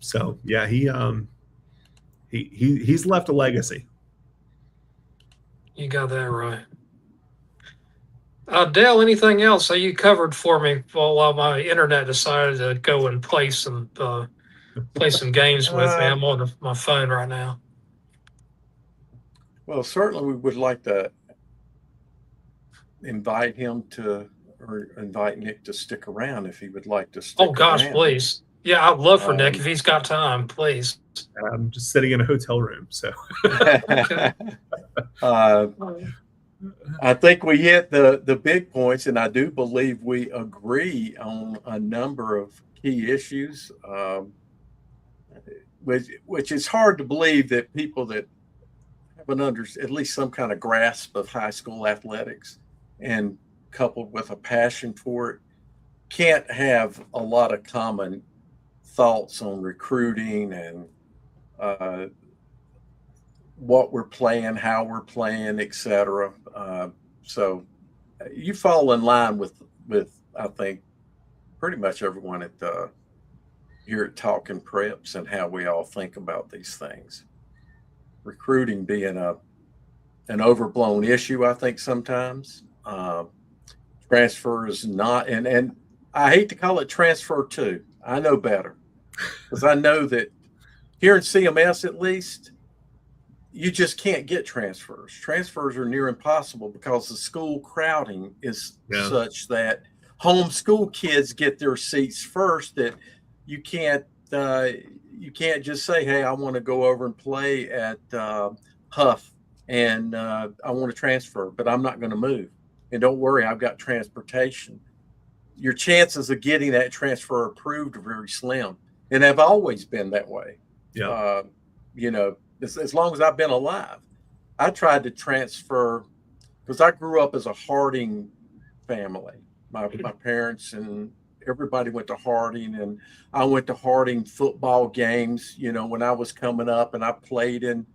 So yeah, he's left a legacy. You got that right. Dale, anything else that you covered for me while my internet decided to go and play some games with me? I'm on my phone right now. Well, certainly we would like to invite Nick to stick around if he would like to stick around. Oh, gosh, please. Yeah, I'd love for Nick if he's got time, please. I'm just sitting in a hotel room, so. I think we hit the big points, and I do believe we agree on a number of key issues, which is hard to believe that people that have at least some kind of grasp of high school athletics and coupled with a passion for it can't have a lot of common thoughts on recruiting and what we're playing, how we're playing, etc. So you fall in line with I think pretty much everyone at here at Talking Preps and how we all think about these things. Recruiting being an overblown issue, I think sometimes. Transfer is not, and I hate to call it transfer too. I know better because I know that here in CMS at least, you just can't get transfers. Transfers are near impossible because the school crowding is such that homeschool kids get their seats first. That you can't just say, "Hey, I want to go over and play at Huff, and I want to transfer, but I'm not going to move." And don't worry, I've got transportation. Your chances of getting that transfer approved are very slim, and have always been that way. Yeah. As long as I've been alive, I tried to transfer because I grew up as a Harding family. My parents and everybody went to Harding, and I went to Harding football games, when I was coming up, and I played in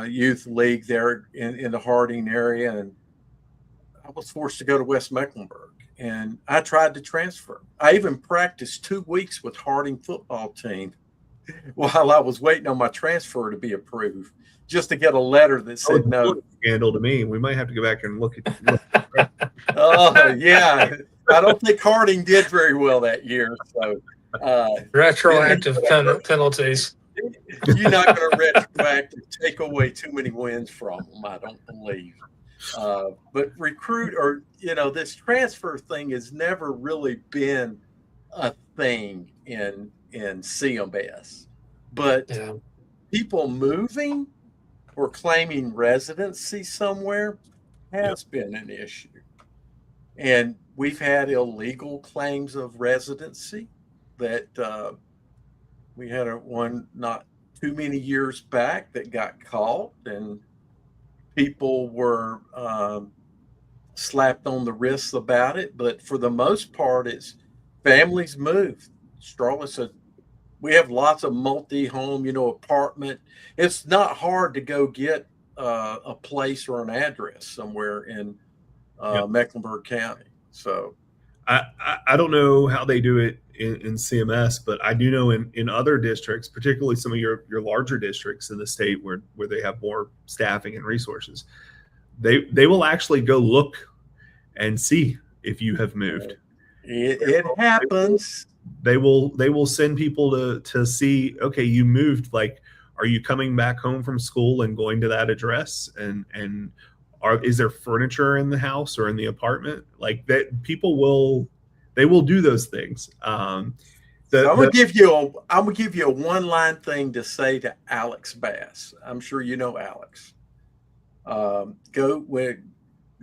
youth league there in the Harding area, and I was forced to go to West Mecklenburg, and I tried to transfer. I even practiced 2 weeks with Harding football team while I was waiting on my transfer to be approved, just to get a letter that said no. Scandal to me. We might have to go back and look at. Oh yeah, I don't think Harding did very well that year. So retroactive penalties. You're not going to retroactive take away too many wins from them, I don't believe. But recruit this transfer thing has never really been a thing in CMS, but people moving or claiming residency somewhere has been an issue. And we've had illegal claims of residency that we had one not too many years back that got caught, and people were slapped on the wrists about it. But for the most part, it's families move. Charlotte said, we have lots of multi-home, apartment. It's not hard to go get a place or an address somewhere in Mecklenburg County. So I don't know how they do it in CMS, but I do know in other districts, particularly some of your larger districts in the state where they have more staffing and resources, they will actually go look and see if you have moved. It happens. They will send people to see, okay, you moved, like, are you coming back home from school and going to that address, and is there furniture in the house or in the apartment? Like that, people will do those things. I'm gonna give you a one-line thing to say to Alex Bass. I'm sure you know Alex.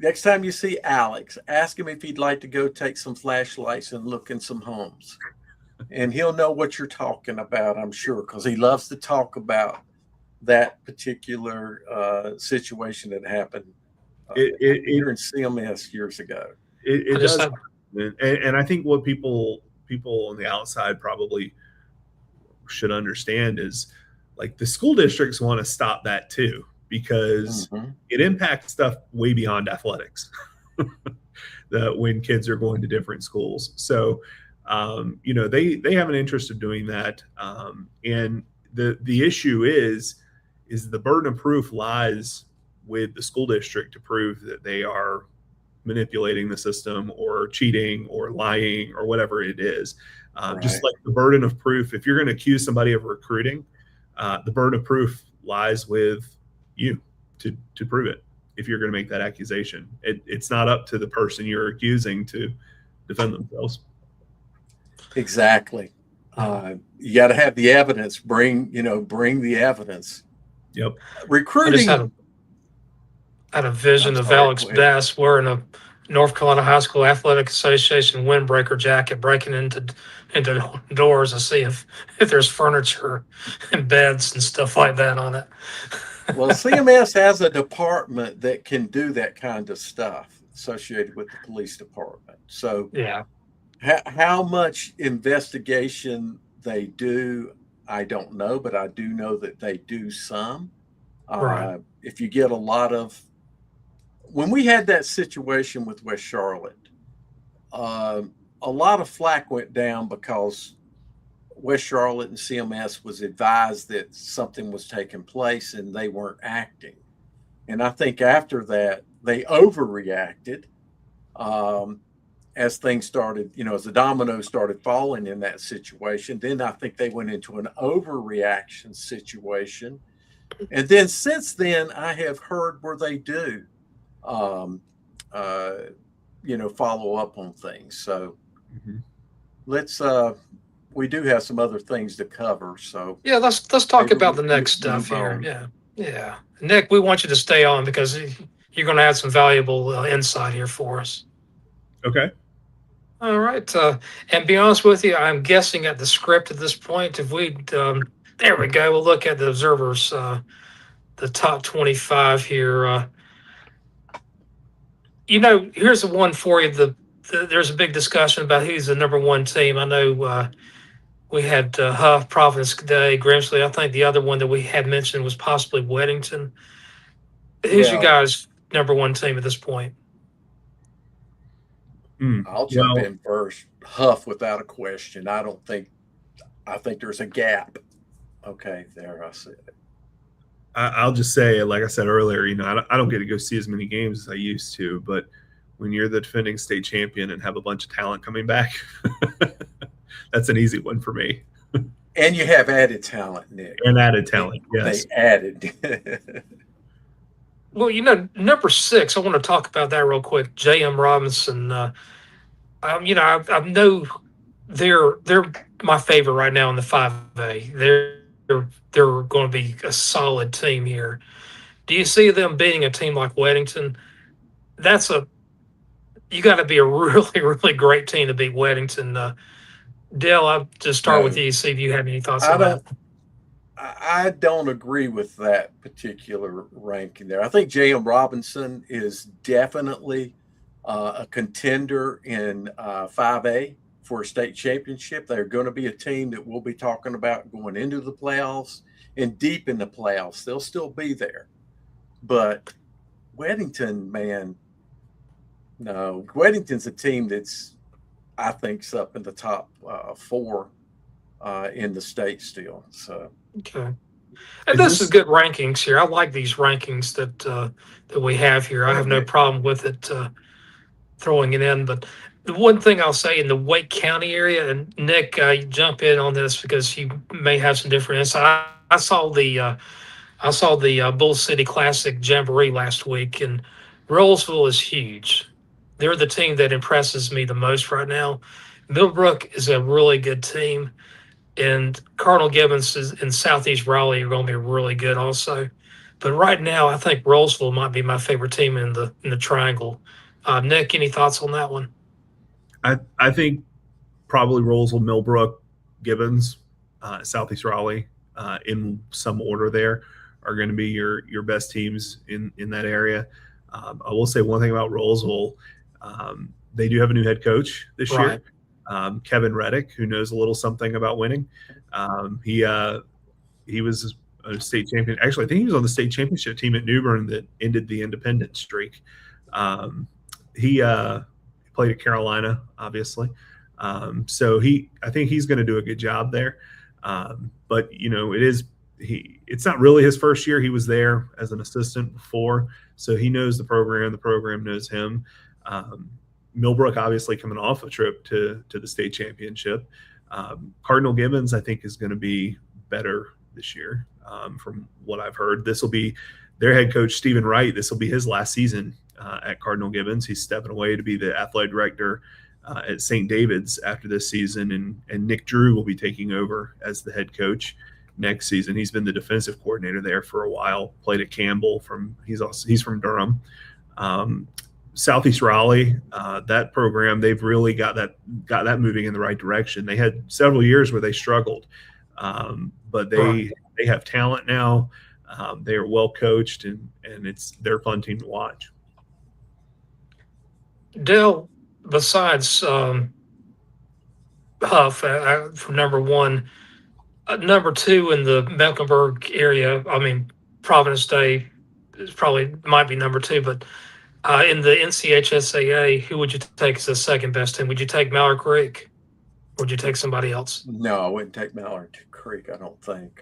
Next time you see Alex, ask him if he'd like to go take some flashlights and look in some homes. And he'll know what you're talking about, I'm sure, because he loves to talk about that particular situation that happened here in CMS years ago. It does happen. And I think what people on the outside probably should understand is, like, the school districts want to stop that too, because it impacts stuff way beyond athletics when kids are going to different schools. So, they have an interest of doing that. And the issue is the burden of proof lies with the school district to prove that they are manipulating the system or cheating or lying or whatever it is. Right. Just like the burden of proof, if you're going to accuse somebody of recruiting, the burden of proof lies with you to prove it. If you're going to make that accusation, it's not up to the person you're accusing to defend themselves. Exactly. You got to have the evidence. Bring the evidence. Yep. Recruiting. I had a vision of Alex Bass wearing a North Carolina High School Athletic Association windbreaker jacket, breaking into doors to see if there's furniture and beds and stuff like that on it. Well, CMS has a department that can do that kind of stuff associated with the police department. So yeah, how much investigation they do, I don't know, but I do know that they do some. Right. If you get a lot of, when we had that situation with West Charlotte, a lot of flack went down because West Charlotte and CMS was advised that something was taking place and they weren't acting. And I think after that, they overreacted as things started, as the dominoes started falling in that situation. Then I think they went into an overreaction situation. And then since then, I have heard where they do, follow up on things. So let's, we do have some other things to cover. So Yeah, let's talk maybe about the we next move stuff here. on. Yeah. Nick, we want you to stay on because you're going to have some valuable insight here for us. Okay. All right. And be honest with you, I'm guessing at the script at this point, if we, there we go. We'll look at the observers, the top 25 here. Here's the one for you. There's a big discussion about who's the number one team. I know we had Huff, Providence Day, Grimsley. I think the other one that we had mentioned was possibly Weddington. Who's your guys' number one team at this point? I'll jump in first. Huff, without a question. I think there's a gap. Okay, there I said it. I'll just say, like I said earlier, I don't get to go see as many games as I used to, but when you're the defending state champion and have a bunch of talent coming back, that's an easy one for me. And you have added talent, Nick. And added talent, yes. They added. Well, number 6, I want to talk about that real quick. J.M. Robinson. I know they're my favorite right now in the 5A. They're going to be a solid team here. Do you see them beating a team like Weddington? You got to be a really, really great team to beat Weddington. Dale, I'll just start with you, see if you have any thoughts on that. I don't agree with that particular ranking there. I think J.M. Robinson is definitely a contender in 5A for a state championship. They're going to be a team that we'll be talking about going into the playoffs and deep in the playoffs. They'll still be there. But Weddington, man, no. Weddington's a team that's, I think, up in the top 4 in the state still. So. Okay. And this is good rankings here. I like these rankings that we have here. I have no problem with it throwing it in. But the one thing I'll say in the Wake County area, and Nick, you jump in on this because you may have some different insight. I saw the Bull City Classic Jamboree last week, and Rollsville is huge. They're the team that impresses me the most right now. Millbrook is a really good team, and Cardinal Gibbons in Southeast Raleigh are going to be really good also. But right now, I think Rollsville might be my favorite team in the triangle. Nick, any thoughts on that one? I think probably Rollsville, Millbrook, Gibbons, Southeast Raleigh, in some order there, are going to be your best teams in that area. I will say one thing about Rollsville. They do have a new head coach this year, Kevin Reddick, who knows a little something about winning. He was a state champion. Actually, I think he was on the state championship team at New Bern that ended the independent streak. He played at Carolina, obviously. So I think he's going to do a good job there. But it's not really his first year. He was there as an assistant before, so he knows the program. The program knows him. Millbrook obviously coming off a trip to the state championship. Cardinal Gibbons, I think, is going to be better this year. From what I've heard, this will be their head coach, Stephen Wright. This will be his last season at Cardinal Gibbons. He's stepping away to be the athletic director at St. David's after this season, and Nick Drew will be taking over as the head coach next season. He's been the defensive coordinator there for a while. Played at Campbell. He's from Durham. Southeast Raleigh, that program, they've really got that moving in the right direction. They had several years where they struggled, but they have talent now. They are well coached, and they're a fun team to watch. Dale, besides Huff for number 1, number 2 in the Mecklenburg area, Providence Day is probably might be number 2, but in the NCHSAA, who would you take as the second best team? Would you take Mallard Creek, or would you take somebody else? No, I wouldn't take Mallard Creek, I don't think.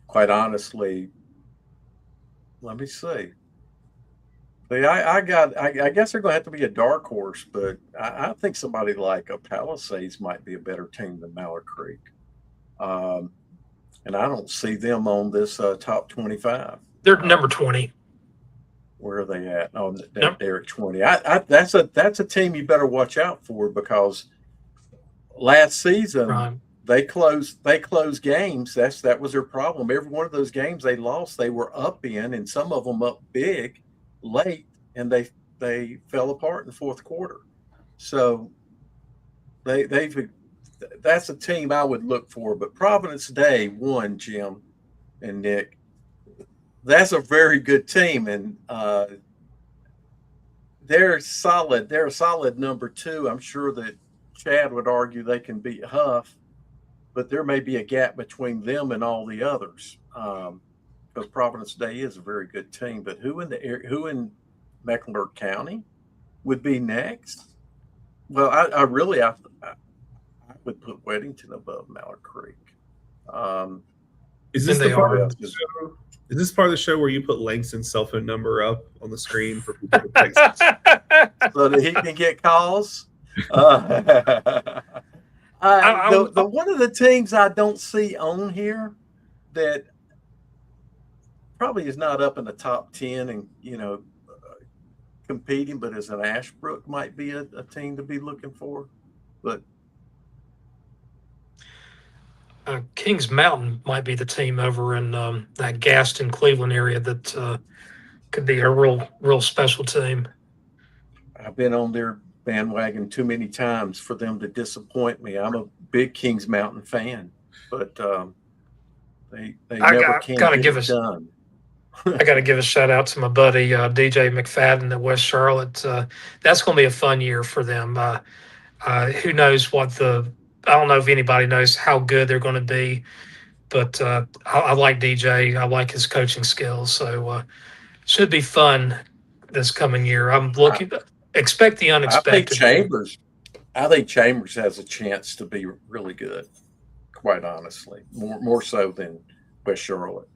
Quite honestly, let me see. I guess they're going to have to be a dark horse, but I think somebody like a Palisades might be a better team than Mallard Creek. And I don't see them on this top 25. They're number 20. Where are they at? Oh, Derek 20. That's a team you better watch out for, because last season Right. they closed games. That was their problem. Every one of those games they lost, they were up in, and some of them up big late, and they fell apart in the fourth quarter. So that's a team I would look for. But Providence Day won, Jim and Nick. That's a very good team, and they're solid. They're a solid number 2. I'm sure that Chad would argue they can beat Huff, but there may be a gap between them and all the others, because Providence Day is a very good team. But who in Mecklenburg County would be next? Well, I would put Weddington above Mallard Creek. Is this And the they part are. of the show? Is this part of the show where you put Langston's cell phone number up on the screen for people to text us? So that he can get calls. The one of the teams I don't see on here that probably is not up in the top 10 and competing, but as an Ashbrook might be a team to be looking for. But Kings Mountain might be the team over in that Gaston, Cleveland area that could be a real special team. I've been on their bandwagon too many times for them to disappoint me. I'm a big Kings Mountain fan, but they never can get it done. I got to give a shout out to my buddy DJ McFadden at West Charlotte. That's going to be a fun year for them. Who knows I don't know if anybody knows how good they're going to be, but I like DJ. I like his coaching skills. So should be fun this coming year. I'm expect the unexpected. I think Chambers has a chance to be really good, quite honestly, more so than West Charlotte.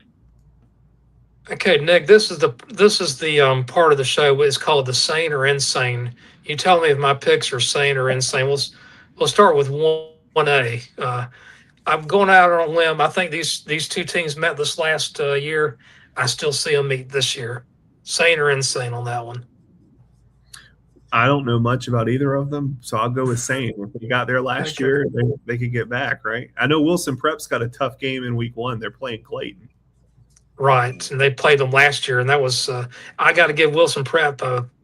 Okay, Nick, this is the part of the show. It's called the Sane or Insane. You tell me if my picks are sane or insane. We'll start with 1A. I'm going out on a limb. I think these two teams met this last year. I still see them meet this year. Sane or insane on that one? I don't know much about either of them, so I'll go with sane. If they got there last year, they could get back, right? I know Wilson Prep's got a tough game in week 1. They're playing Clayton. Right, and they played them last year, and that was I got to give Wilson Prep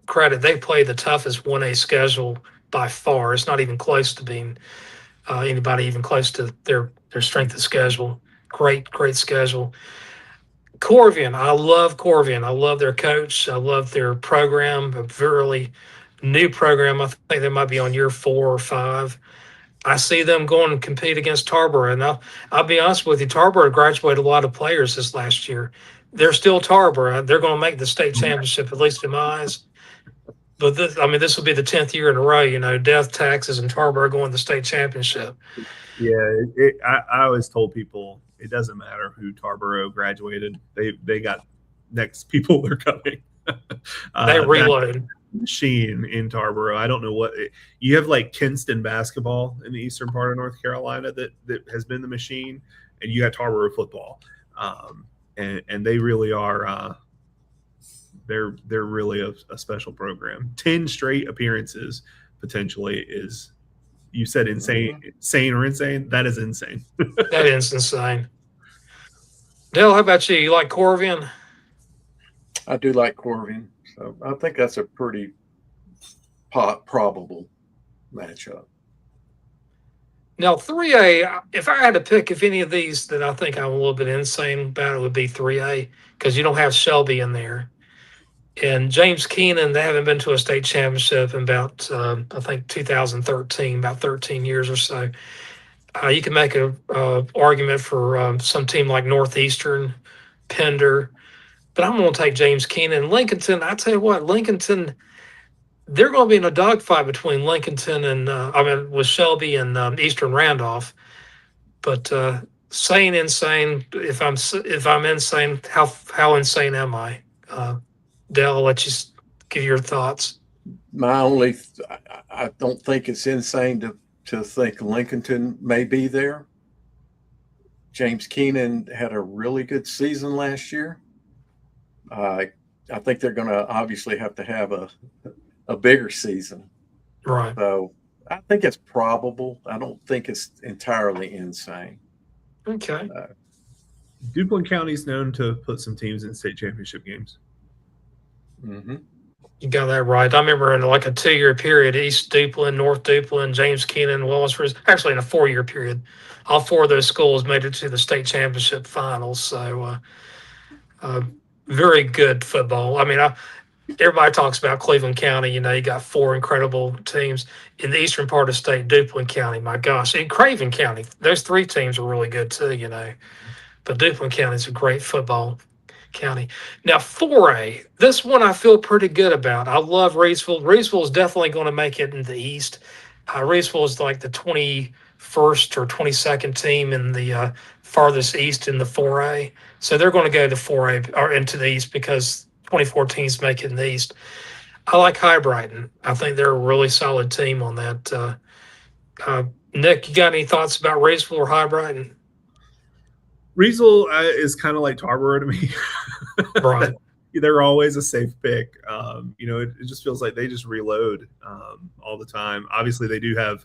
credit. They played the toughest 1A schedule by far. It's not even close to being anybody even close to their strength of schedule. Great schedule. Corvian, I love Corvian. I love their coach. I love their program. A very new program. I think they might be on year 4 or 5. I see them going and compete against Tarboro. And I'll be honest with you, Tarboro graduated a lot of players this last year. They're still Tarboro. They're going to make the state championship, at least in my eyes. But this will be the 10th year in a row, death, taxes, and Tarboro going to the state championship. Yeah, I always told people it doesn't matter who Tarboro graduated. They got next people that are coming. They reload. Machine in Tarboro. I don't know what you have, like Kinston basketball in the eastern part of North Carolina that has been the machine, and you got Tarboro football, and they really are. They're really a special program. 10 straight appearances potentially is. You said insane, sane or insane? That is insane. That is insane. Dale, how about you? You like Corvian? I do like Corvian. So I think that's a pretty probable matchup. Now, 3A, if I had to pick if any of these that I think I'm a little bit insane about, it would be 3A, because you don't have Shelby in there. And James Keenan, they haven't been to a state championship in about, I think, 2013, about 13 years or so. You can make a argument for some team like Northeastern, Pender. but I'm going to take James Keenan. Lincolnton, I tell you what, Lincolnton, they're going to be in a dogfight between Lincolnton and with Shelby and Eastern Randolph. But saying insane, if I'm insane, how insane am I? Dale, I'll let you give your thoughts. I don't think it's insane to think Lincolnton may be there. James Keenan had a really good season last year. I think they're going to obviously have to have a bigger season. Right. So I think it's probable. I don't think it's entirely insane. Okay. Duplin County is known to put some teams in state championship games. Mm-hmm. You got that right. I remember in like a 2-year period, East Duplin, North Duplin, James Keenan, Wellsford, actually in a 4-year period, all 4 of those schools made it to the state championship finals. So very good football. I mean, everybody talks about Cleveland County. You know, you got 4 incredible teams in the eastern part of the state. Duplin County, my gosh, and Craven County. Those 3 teams are really good too. You know, but Duplin County is a great football county. Now 4A, this one I feel pretty good about. I love Reidsville. Reidsville is definitely going to make it in the East. Reidsville is like the 21st or 22nd team in the farthest east in the 4A. So they're going to go to 4A or into the East because 24 teams make it in the East. I like High Brighton. I think they're a really solid team on that. Nick, you got any thoughts about Reidsville or High Brighton? Reidsville is kind of like Tarboro to me. Right. They're always a safe pick. It just feels like they just reload all the time. Obviously, they do have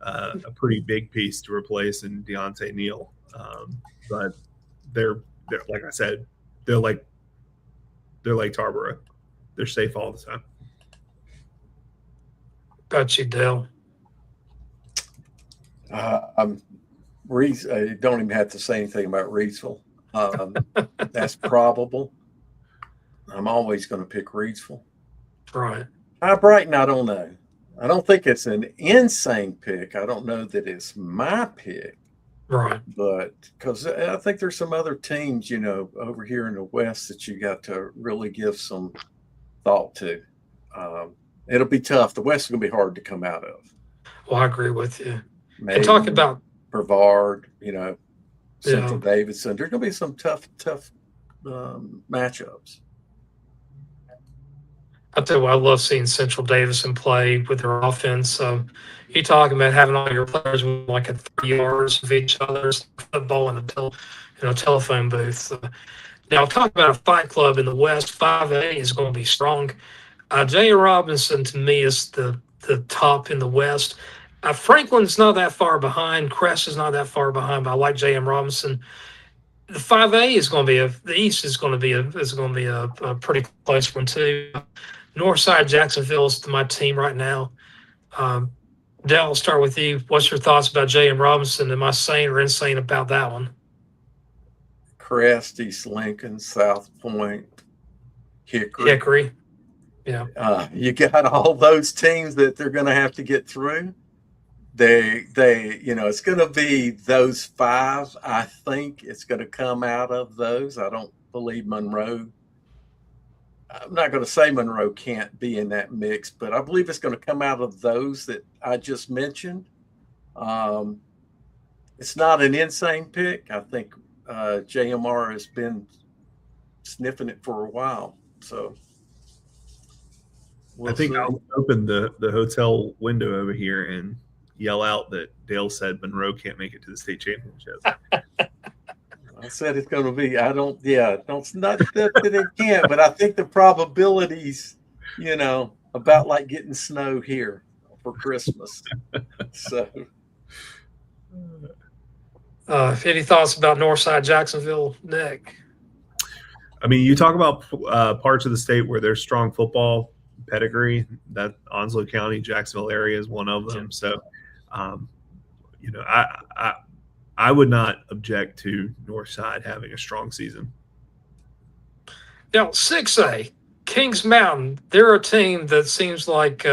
a pretty big piece to replace in Deontay Neal, but they're like I said, they're like Tarboro. They're safe all the time. Got you, Dale. You don't even have to say anything about Reidsville. That's probable. I'm always going to pick Reidsville. Right. High Brighton, I don't know. I don't think it's an insane pick. I don't know that it's my pick. Right. But because I think there's some other teams, over here in the West that you got to really give some thought to. It'll be tough. The West is going to be hard to come out of. Well, I agree with you. Maybe And talk about Brevard, Central Davidson. There's going to be some tough matchups. I tell you what, I love seeing Central Davidson play with their offense. You talking about having all your players with like 3 yards of each other's football in a telephone booth. Now, talk about a fight club in the West. 5A is going to be strong. J.A. Robinson, to me, is the top in the West. Franklin's not that far behind. Crest is not that far behind, but I like J.M. Robinson. The 5A is going to be the East is going to be a pretty close one too. Northside Jacksonville is my team right now. Dale, I'll start with you. What's your thoughts about J.M. Robinson? Am I sane or insane about that one? Crest, East Lincoln, South Point, Hickory. Yeah. You got all those teams that they're going to have to get through. It's going to be those 5. I think it's going to come out of those. I don't believe Monroe. I'm not going to say Monroe can't be in that mix, but I believe it's going to come out of those that I just mentioned. It's not an insane pick. I think JMR has been sniffing it for a while. So I think I'll open the hotel window over here and yell out that Dale said Monroe can't make it to the state championship. I said it's going to be. Not that it can't, but I think the probabilities, about like getting snow here for Christmas. So, any thoughts about Northside Jacksonville, Nick? I mean, you talk about parts of the state where there's strong football pedigree. That Onslow County, Jacksonville area is one of them. So, I would not object to Northside having a strong season. Now, 6A, Kings Mountain, they're a team that seems like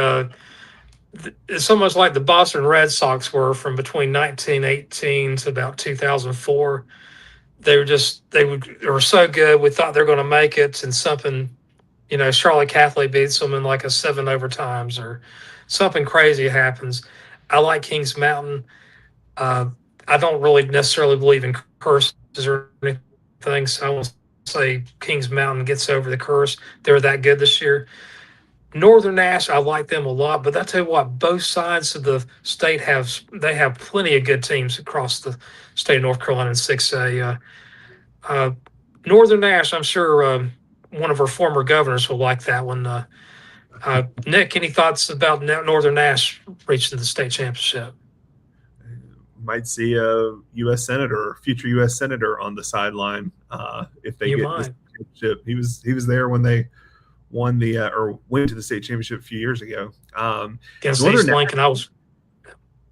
it's almost like the Boston Red Sox were from between 1918 to about 2004. they were so good. We thought they were going to make it, and something, Charlotte Catholic beats them in like a 7 overtimes or something crazy happens. I like Kings Mountain. I don't really necessarily believe in curses or anything, so I will say Kings Mountain gets over the curse. They're that good this year. Northern Nash, I like them a lot, but I tell you what, both sides of the state have plenty of good teams across the state of North Carolina in 6A. Northern Nash, I'm sure one of our former governors will like that one. Nick, any thoughts about Northern Nash reaching the state championship? Might see a U.S. senator or future U.S. senator on the sideline if they get the championship. He was there when they won or went to the state championship a few years ago. Against East Lincoln,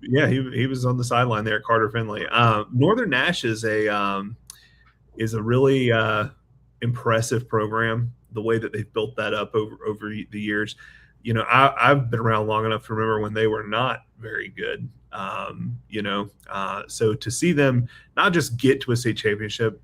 he was on the sideline there at Carter Finley. Northern Nash is a really impressive program. The way that they've built that up over the years. I've been around long enough to remember when they were not very good. So to see them not just get to a state championship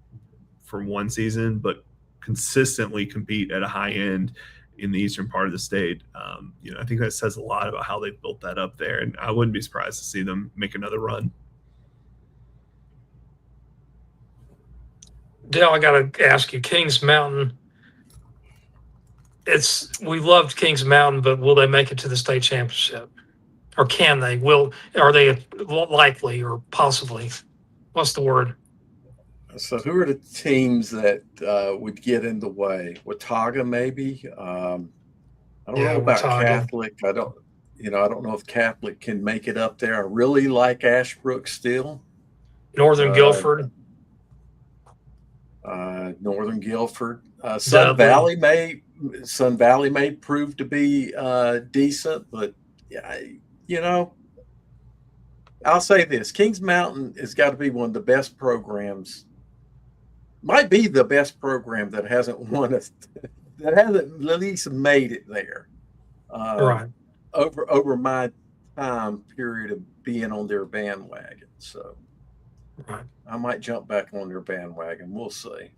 for one season, but consistently compete at a high end in the eastern part of the state, I think that says a lot about how they've built that up there. And I wouldn't be surprised to see them make another run. Dale, I got to ask you, Kings Mountain. We loved Kings Mountain, but will they make it to the state championship, or can they? Are they likely or possibly? What's the word? So, who are the teams that would get in the way? Watauga, maybe. I don't know about Watauga. Catholic. I don't know if Catholic can make it up there. I really like Ashbrook still. Northern Guilford. Northern Guilford. Sun Valley may prove to be decent, but I'll say this: Kings Mountain has got to be one of the best programs. Might be the best program that hasn't won that hasn't at least made it there. Right. Over my time period of being on their bandwagon, so right. I might jump back on their bandwagon. We'll see.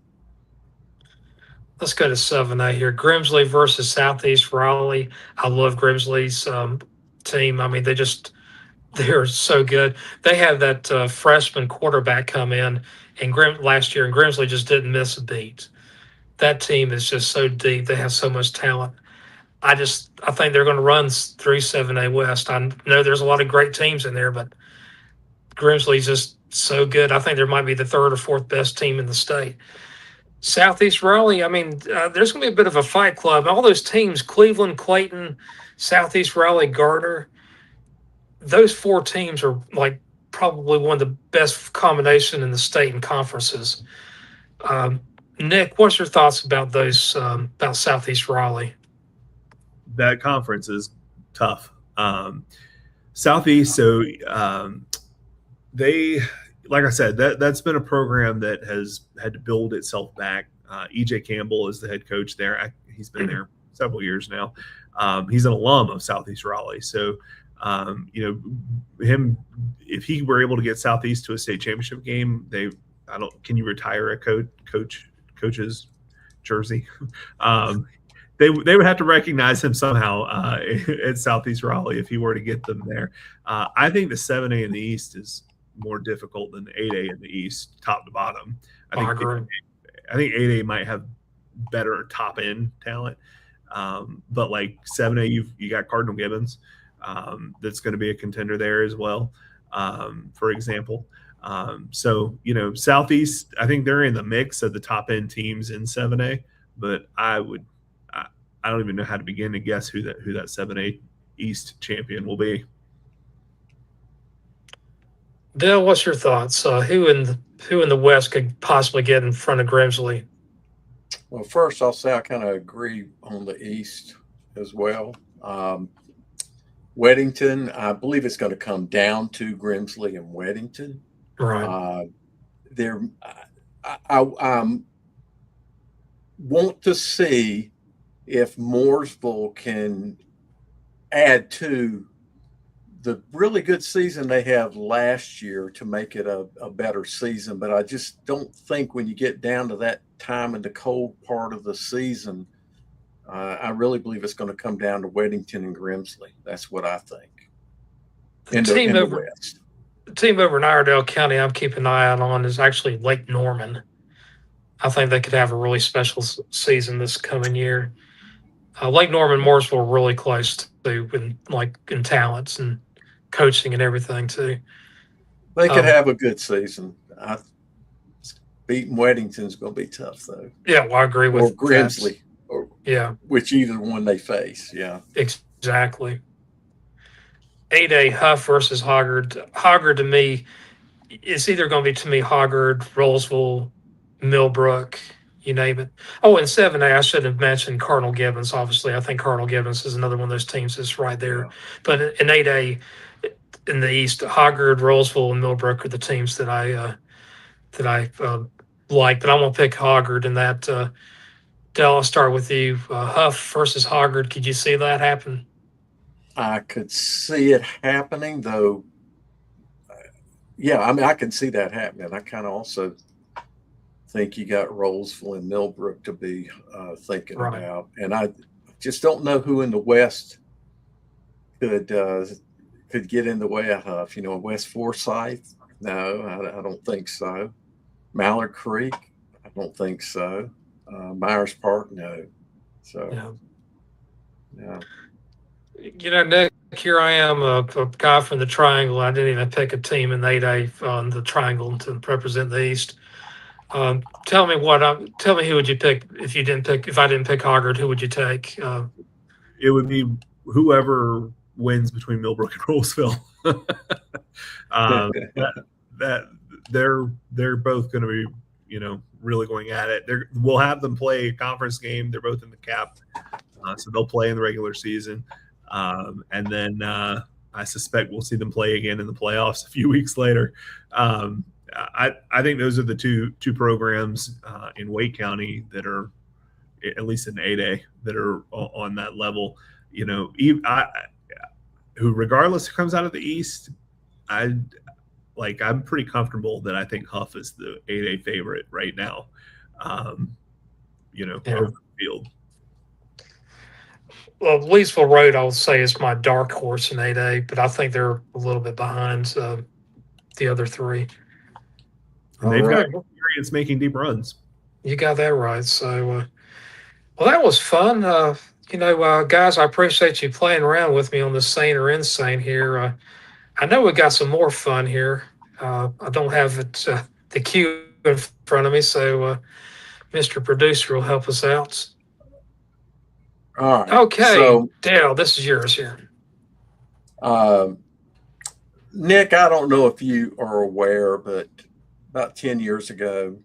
Let's go to 7A here. Grimsley versus Southeast Raleigh. I love Grimsley's team. I mean, they're so good. They had that freshman quarterback come in last year, and Grimsley just didn't miss a beat. That team is just so deep. They have so much talent. I think they're going to run through 7A West. I know there's a lot of great teams in there, but Grimsley's just so good. I think there might be the third or fourth best team in the state. Southeast Raleigh, I mean, there's going to be a bit of a fight club. All those teams, Cleveland, Clayton, Southeast Raleigh, Gardner, those 4 teams are like probably one of the best combination in the state and conferences. Nick, what's your thoughts about those, about Southeast Raleigh? That conference is tough. Southeast, so they, like I said, that's been a program that has had to build itself back. E.J. Campbell is the head coach there. He's been there several years now. He's an alum of Southeast Raleigh. So, him, if he were able to get Southeast to a state championship game, can you retire a coach's jersey? They would have to recognize him somehow at Southeast Raleigh if he were to get them there. I think the 7A in the East is more difficult than the 8A in the East, top to bottom. I think 8A might have better top end talent, but like 7A, you got Cardinal Gibbons, that's going to be a contender there as well, for example. So Southeast, I think they're in the mix of the top end teams in 7A, but I don't even know how to begin to guess who that 7A East champion will be. Bill, what's your thoughts? Who in the West could possibly get in front of Grimsley? Well, first I'll say I kind of agree on the East as well. Weddington, I believe it's going to come down to Grimsley and Weddington. Right. I want to see if Mooresville can add to the really good season they had last year to make it a better season. But I just don't think when you get down to that time in the cold part of the season, I really believe it's going to come down to Weddington and Grimsley. That's what I think. In the West. The team over in Iredell County I'm keeping an eye out on is actually Lake Norman. I think they could have a really special season this coming year. Lake Norman, Mooresville, really close to in talents and coaching and everything too. They could have a good season. Beating Weddington's going to be tough though. Yeah, well, I agree with or Grimsley, or which either one they face. Yeah, exactly. 8A Huff versus Hoggard. Hoggard to me, it's either going to be Hoggard, Rollsville, Millbrook, you name it. Oh, and 7A, I should have mentioned Cardinal Gibbons. Obviously, I think Cardinal Gibbons is another one of those teams that's right there. Yeah. But in 8A, in the East, Hoggard, Rollsville, and Millbrook are the teams that I like. But I'm going to pick Hoggard in that. Dell, I'll start with you. Huff versus Hoggard. Could you see that happen? I could see it happening, though. Yeah, I mean, I can see that happening. I kind of also think you got Rollsville and Millbrook to be thinking about. And I just don't know who in the West could get in the way of Huff. West Forsyth? No, I don't think so. Mallard Creek? I don't think so. Myers Park? No. So, yeah. Nick, here I am, a guy from the Triangle. I didn't even pick a team in 8A on the Triangle to represent the East. Tell me who would you pick if I didn't pick Hoggard? Who would you take? It would be whoever wins between Millbrook and Rollsville. that they're both going to be really going at it. We'll have them play a conference game. They're both in the CAP, so they'll play in the regular season. And then I suspect we'll see them play again in the playoffs a few weeks later. I think those are the two programs in Wake County that are, at least in 8A, that are on that level. Who regardless who comes out of the East, I'm pretty comfortable that I think Huff is the 8A favorite right now. Over the field. Well, Leesville Road, I would say, is my dark horse in 8A, but I think they're a little bit behind the other three. And they've got experience making deep runs. You got that right. So, well, that was fun. Guys, I appreciate you playing around with me on the Sane or Insane here. I know we got some more fun here. I don't have the cue in front of me, so Mr. Producer will help us out. All right. Okay, so, Dale, this is yours here. Nick, I don't know if you are aware, but about 10 years ago,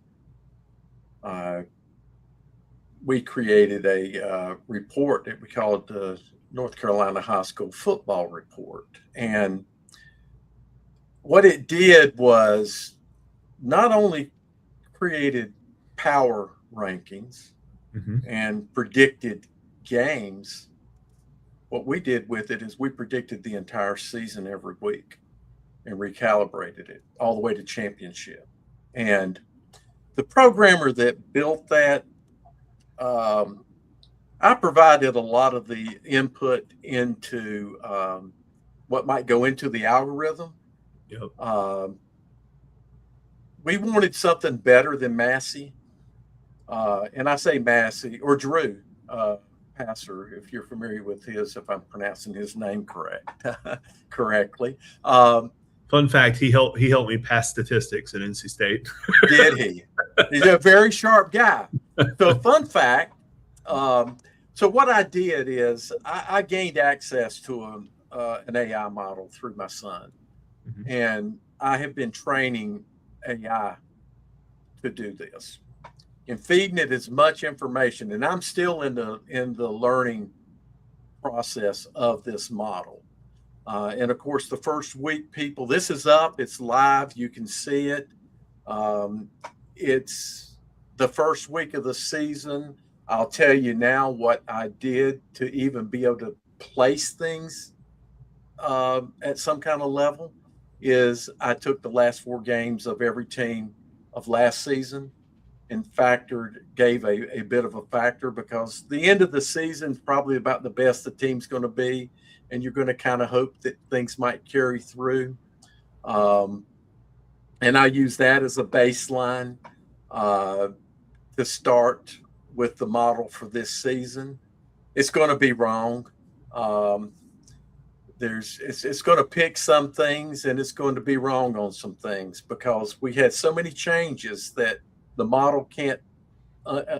we created a report that we called the North Carolina High School Football Report. And what it did was not only created power rankings and predicted games, what we did with it is we predicted the entire season every week and recalibrated it all the way to championship. And the programmer that built that, I provided a lot of the input into what might go into the algorithm. Yep. We wanted something better than Massey. And I say Massey or Drew Passer, if you're familiar with if I'm pronouncing his name correctly. Fun fact, he helped me pass statistics at NC State. Did he? He's a very sharp guy. So fun fact, so what I did is I gained access to an AI model through my son. And I have been training AI to do this and feeding it as much information. And I'm still in the learning process of this model. And of course, the first week, people, this is up, it's live, you can see it. It's the first week of the season. I'll tell you now what I did to even be able to place things at some kind of level is I took the last 4 games of every team of last season and gave a bit of a factor, because the end of the season is probably about the best the team's going to be, and you're going to kind of hope that things might carry through. And I use that as a baseline to start with the model for this season. It's going to be wrong. It's going to pick some things, and it's going to be wrong on some things, because we had so many changes that the model can't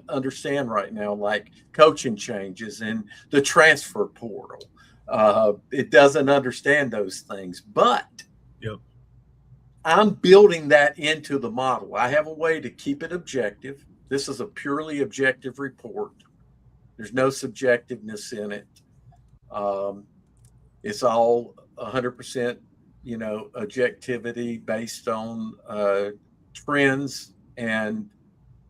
understand right now, like coaching changes and the transfer portal. It doesn't understand those things, but Yep. I'm building that into the model. I have a way to keep it objective. This is a purely objective report. There's no subjectiveness in it. It's all 100%, objectivity based on trends and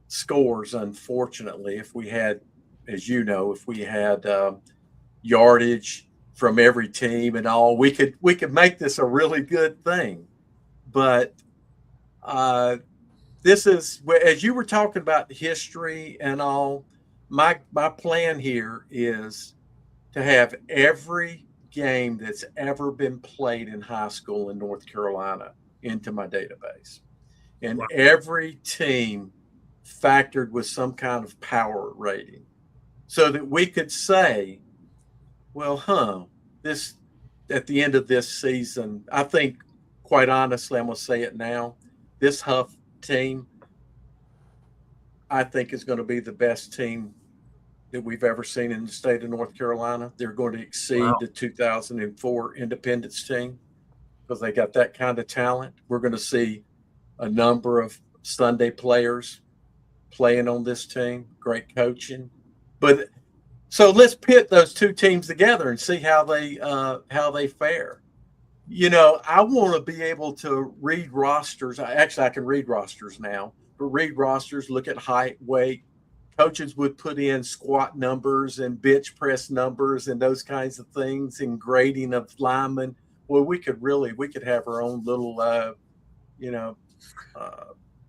scores. Unfortunately, if we had yardage from every team and all, we could make this a really good thing. But this is, as you were talking about history and all, my plan here is to have every game that's ever been played in high school in North Carolina into my database, and every team factored with some kind of power rating, so that we could say, well, this at the end of this season, I think, quite honestly, I'm going to say it now, this Huff team, I think, is going to be the best team that we've ever seen in the state of North Carolina. They're going to exceed the 2004 Independence team, because they got that kind of talent. We're going to see a number of Sunday players playing on this team, great coaching. But so let's pit those two teams together and see how they fare. I want to be able to read rosters. I can read rosters now, but read rosters, look at height, weight. Coaches would put in squat numbers and bench press numbers and those kinds of things, and grading of linemen. Well, we could have our own little,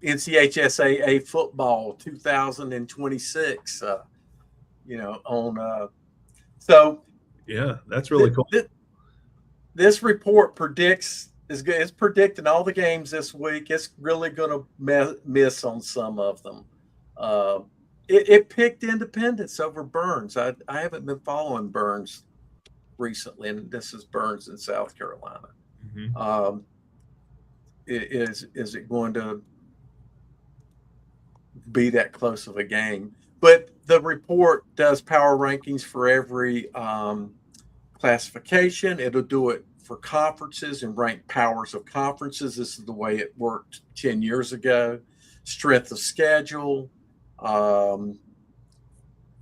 NCHSAA football 2026, so. Yeah, that's really cool. This report is predicting all the games this week. It's really going to miss on some of them. It picked Independence over Burns. I haven't been following Burns recently, and this is Burns in South Carolina. Mm-hmm. Is it going to be that close of a game? But the report does power rankings for every classification. It'll do it for conferences and rank powers of conferences. This is the way it worked 10 years ago. Strength of schedule,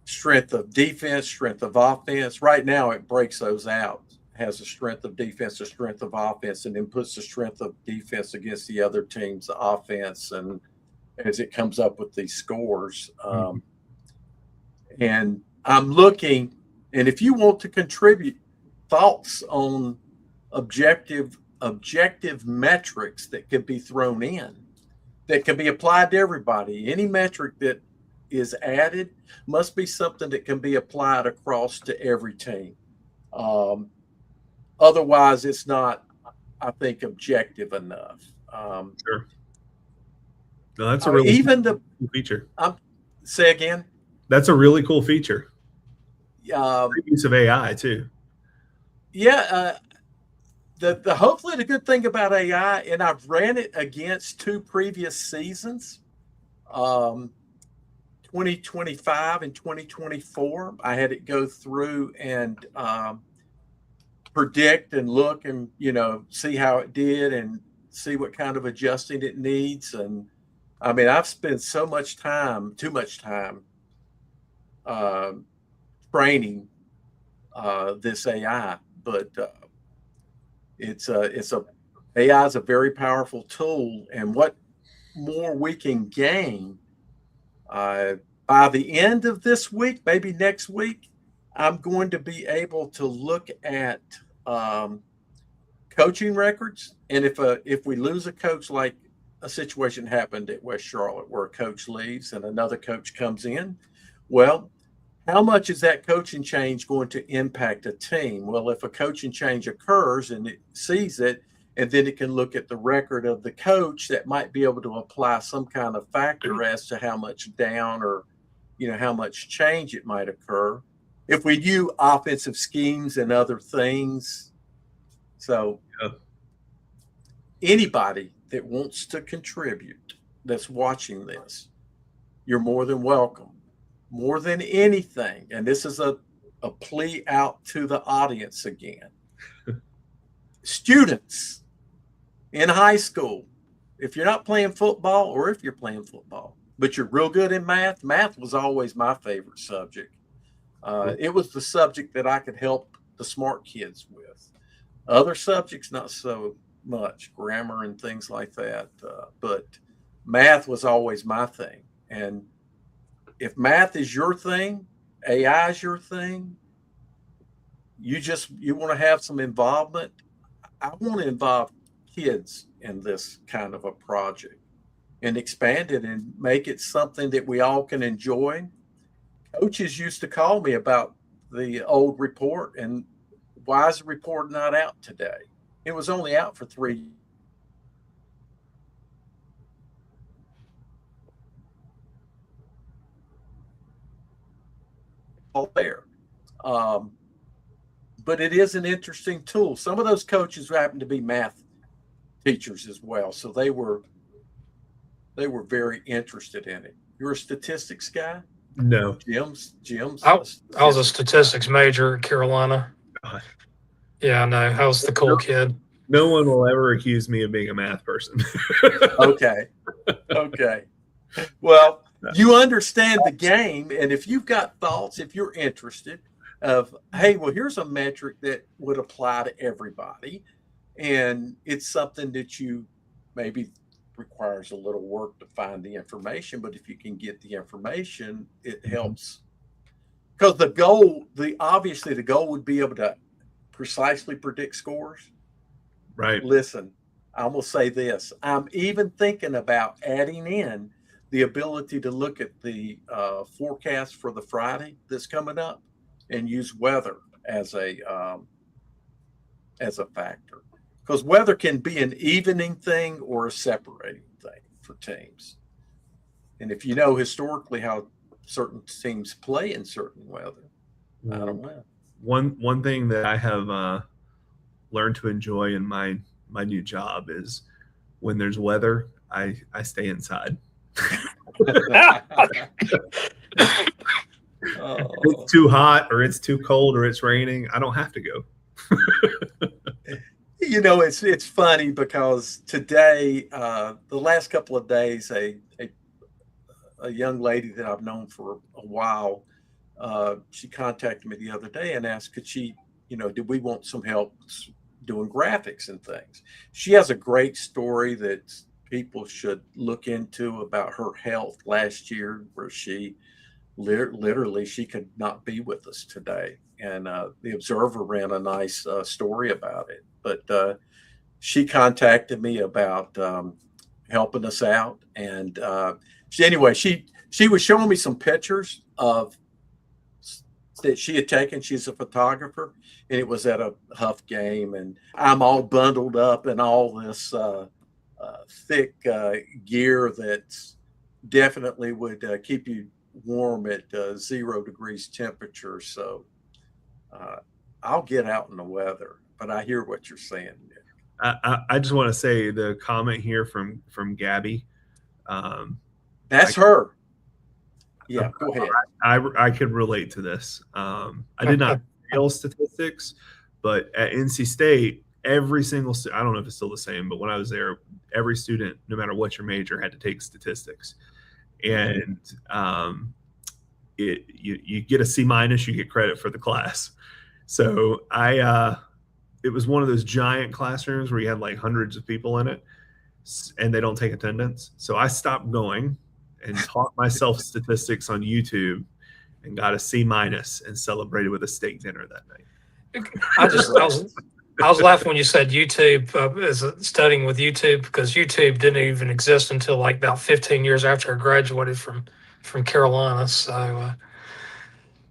strength of defense, strength of offense. Right now, it breaks those out. It has a strength of defense, a strength of offense, and then puts the strength of defense against the other team's offense, and as it comes up with these scores. And I'm looking, and if you want to contribute thoughts on objective metrics that can be thrown in, that can be applied to everybody, any metric that is added must be something that can be applied across to every team. Otherwise, it's not, I think, objective enough. Sure. No, that's a really cool feature. Say again? That's a really cool feature. Great use of AI too. Yeah. The hopefully the good thing about AI, and I've ran it against 2 previous seasons, 2025 and 2024. I had it go through and predict and look and see how it did and see what kind of adjusting it needs. And I mean, I've spent too much time training this AI, but AI is a very powerful tool, and what more we can gain by the end of this week, maybe next week, I'm going to be able to look at coaching records. And if we lose a coach, like a situation happened at West Charlotte where a coach leaves and another coach comes in, well, how much is that coaching change going to impact a team? Well, if a coaching change occurs and it sees it, and then it can look at the record of the coach, that might be able to apply some kind of factor as to how much down or, how much change it might occur. If we knew offensive schemes and other things. So anybody that wants to contribute that's watching this, you're more than welcome. More than anything, and this is a plea out to the audience again. Students in high school, if you're not playing football, or if you're playing football, but you're real good in math, math was always my favorite subject. It was the subject that I could help the smart kids with. Other subjects, not so much, grammar and things like that. But math was always my thing. And if math is your thing, AI is your thing, you want to have some involvement. I want to involve kids in this kind of a project and expand it and make it something that we all can enjoy. Coaches used to call me about the old report and why is the report not out today? It was only out for 3 years. There. But it is an interesting tool. Some of those coaches happen to be math teachers as well. So they were very interested in it. You're a statistics guy? No. Jim's. I was a statistics major at Carolina. God. Yeah, I know. I was the cool kid. No one will ever accuse me of being a math person. Okay. Well, you understand the game, and if you've got thoughts, if you're interested of, hey, well, here's a metric that would apply to everybody, and it's something that you maybe requires a little work to find the information, but if you can get the information, it helps. Because obviously the goal would be able to precisely predict scores. Right. Listen, I'm going to say this. I'm even thinking about adding in the ability to look at the forecast for the Friday that's coming up and use weather as a factor, because weather can be an evening thing or a separating thing for teams. And if you know historically how certain teams play in certain weather, I don't know. One thing that I have learned to enjoy in my new job is when there's weather, I stay inside. It's too hot or it's too cold or it's raining, I don't have to go. It's funny because today, the last couple of days, a young lady that I've known for a while, she contacted me the other day and asked, could she, did we want some help doing graphics and things? She has a great story that people should look into about her health last year, where she literally she could not be with us today. And the Observer ran a nice story about it. But she contacted me about helping us out. And she was showing me some pictures of that she had taken. She's a photographer, and it was at a Huff game. And I'm all bundled up in all this thick gear that definitely would keep you warm at 0 degrees temperature. So I'll get out in the weather, but I hear what you're saying. I just want to say the comment here from Gabby. That's her. Yeah, go ahead. I could relate to this. I did not fail statistics, but at NC State, every single I don't know if it's still the same, but when I was there, every student, no matter what your major, had to take statistics. And you get a C-, you get credit for the class. So it was one of those giant classrooms where you had like hundreds of people in it, and they don't take attendance. So I stopped going and taught myself statistics on YouTube and got a C- and celebrated with a steak dinner that night. I was laughing when you said YouTube is studying with YouTube because YouTube didn't even exist until like about 15 years after I graduated from Carolina. So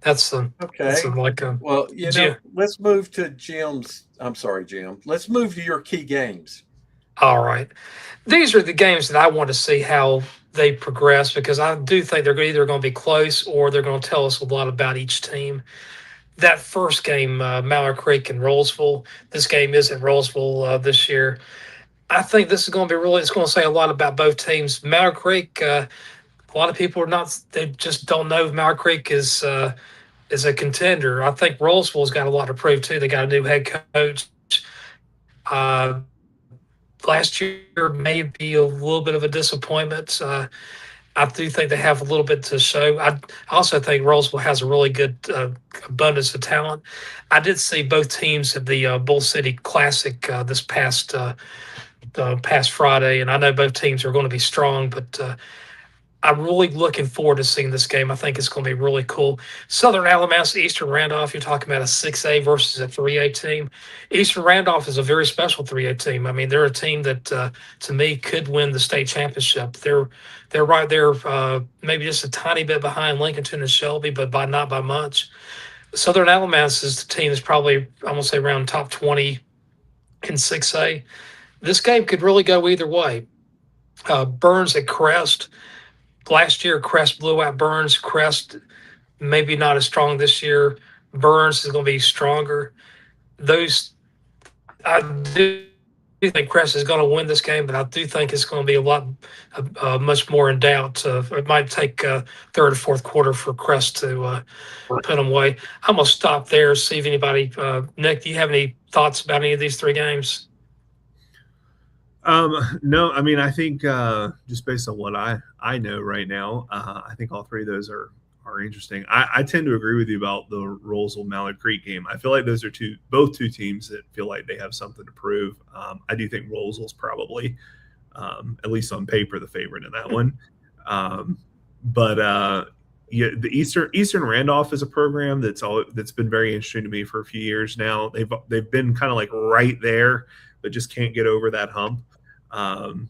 that's Okay. like a Well, yeah. let's move to Jim's. I'm sorry, Jim. Let's move to your key games. All right, these are the games that I want to see how they progress because I do think they're either going to be close or they're going to tell us a lot about each team. That first game, Mallard Creek and Rollsville. This game is at Rollsville this year. I think this is going to be really. It's going to say a lot about both teams. Mallard Creek. A lot of people are not. They just don't know if Mallard Creek is a contender. I think Rollsville's got a lot to prove too. They got a new head coach. Uh, Last year may be a little bit of a disappointment. I do think they have a little bit to show. I also think Roseville has a really good abundance of talent. I did see both teams at the Bull City Classic this past Friday, and I know both teams are going to be strong, but I'm really looking forward to seeing this game. I think it's going to be really cool. Southern Alamance, Eastern Randolph, you're talking about a 6A versus a 3A team. Eastern Randolph is a very special 3A team. I mean, they're a team that, to me, could win the state championship. They're right there, maybe just a tiny bit behind Lincolnton and Shelby, but not by much. Southern Alamance is the team that's probably, I'm going to say, around top 20 in 6A. This game could really go either way. Burns at Crest. Last year, Crest blew out Burns. Crest maybe not as strong this year. Burns is going to be stronger. I do think Crest is going to win this game, but I do think it's going to be a lot, much more in doubt. It might take third or fourth quarter for Crest to put them away. I'm going to stop there, see if anybody, Nick, do you have any thoughts about any of these three games? No, I mean, I think just based on what I know right now, I think all three of those are interesting. I tend to agree with you about the Rollsville Mallard Creek game. I feel like those are both two teams that feel like they have something to prove. I do think Rollsville's probably, at least on paper, the favorite in that one. But yeah, the Eastern Randolph is a program that's been very interesting to me for a few years now. They've been kind of like right there, but just can't get over that hump. And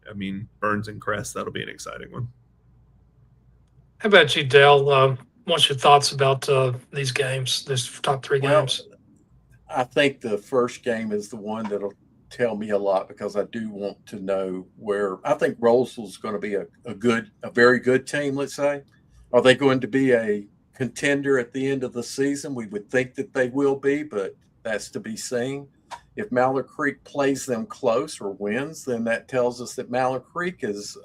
I mean, Burns and Crest, that'll be an exciting one. How about you, Dale? What's your thoughts about these games, these top three games? I think the first game is the one that'll tell me a lot because I do want to know where. I think Rollsville's going to be a very good team, let's say. Are they going to be a contender at the end of the season? We would think that they will be, but that's to be seen. If Mallard Creek plays them close or wins, then that tells us that Mallard Creek is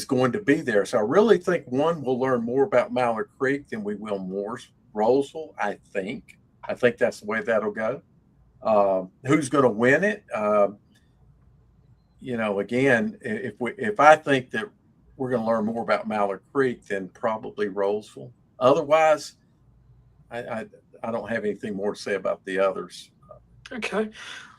going to be there. So I really think we'll learn more about Mallard Creek than we will Rollsville. I think that's the way that'll go. Who's going to win it? Again, if I think that we're going to learn more about Mallard Creek, then probably Rollsville. Otherwise, I don't have anything more to say about the others. Okay.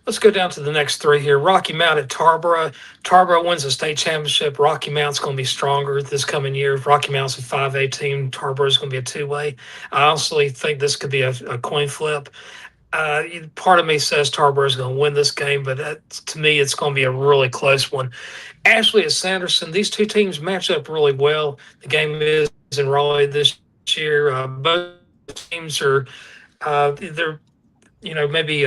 Let's go down to the next three here. Rocky Mount at Tarboro. Tarboro wins the state championship. Rocky Mount's going to be stronger this coming year. Rocky Mount's a 5A team. Tarboro's going to be a 2A. I honestly think this could be a coin flip. Part of me says Tarboro's going to win this game, but to me, it's going to be a really close one. Ashley at Sanderson. These two teams match up really well. The game is in Raleigh this year. Both teams are they're maybe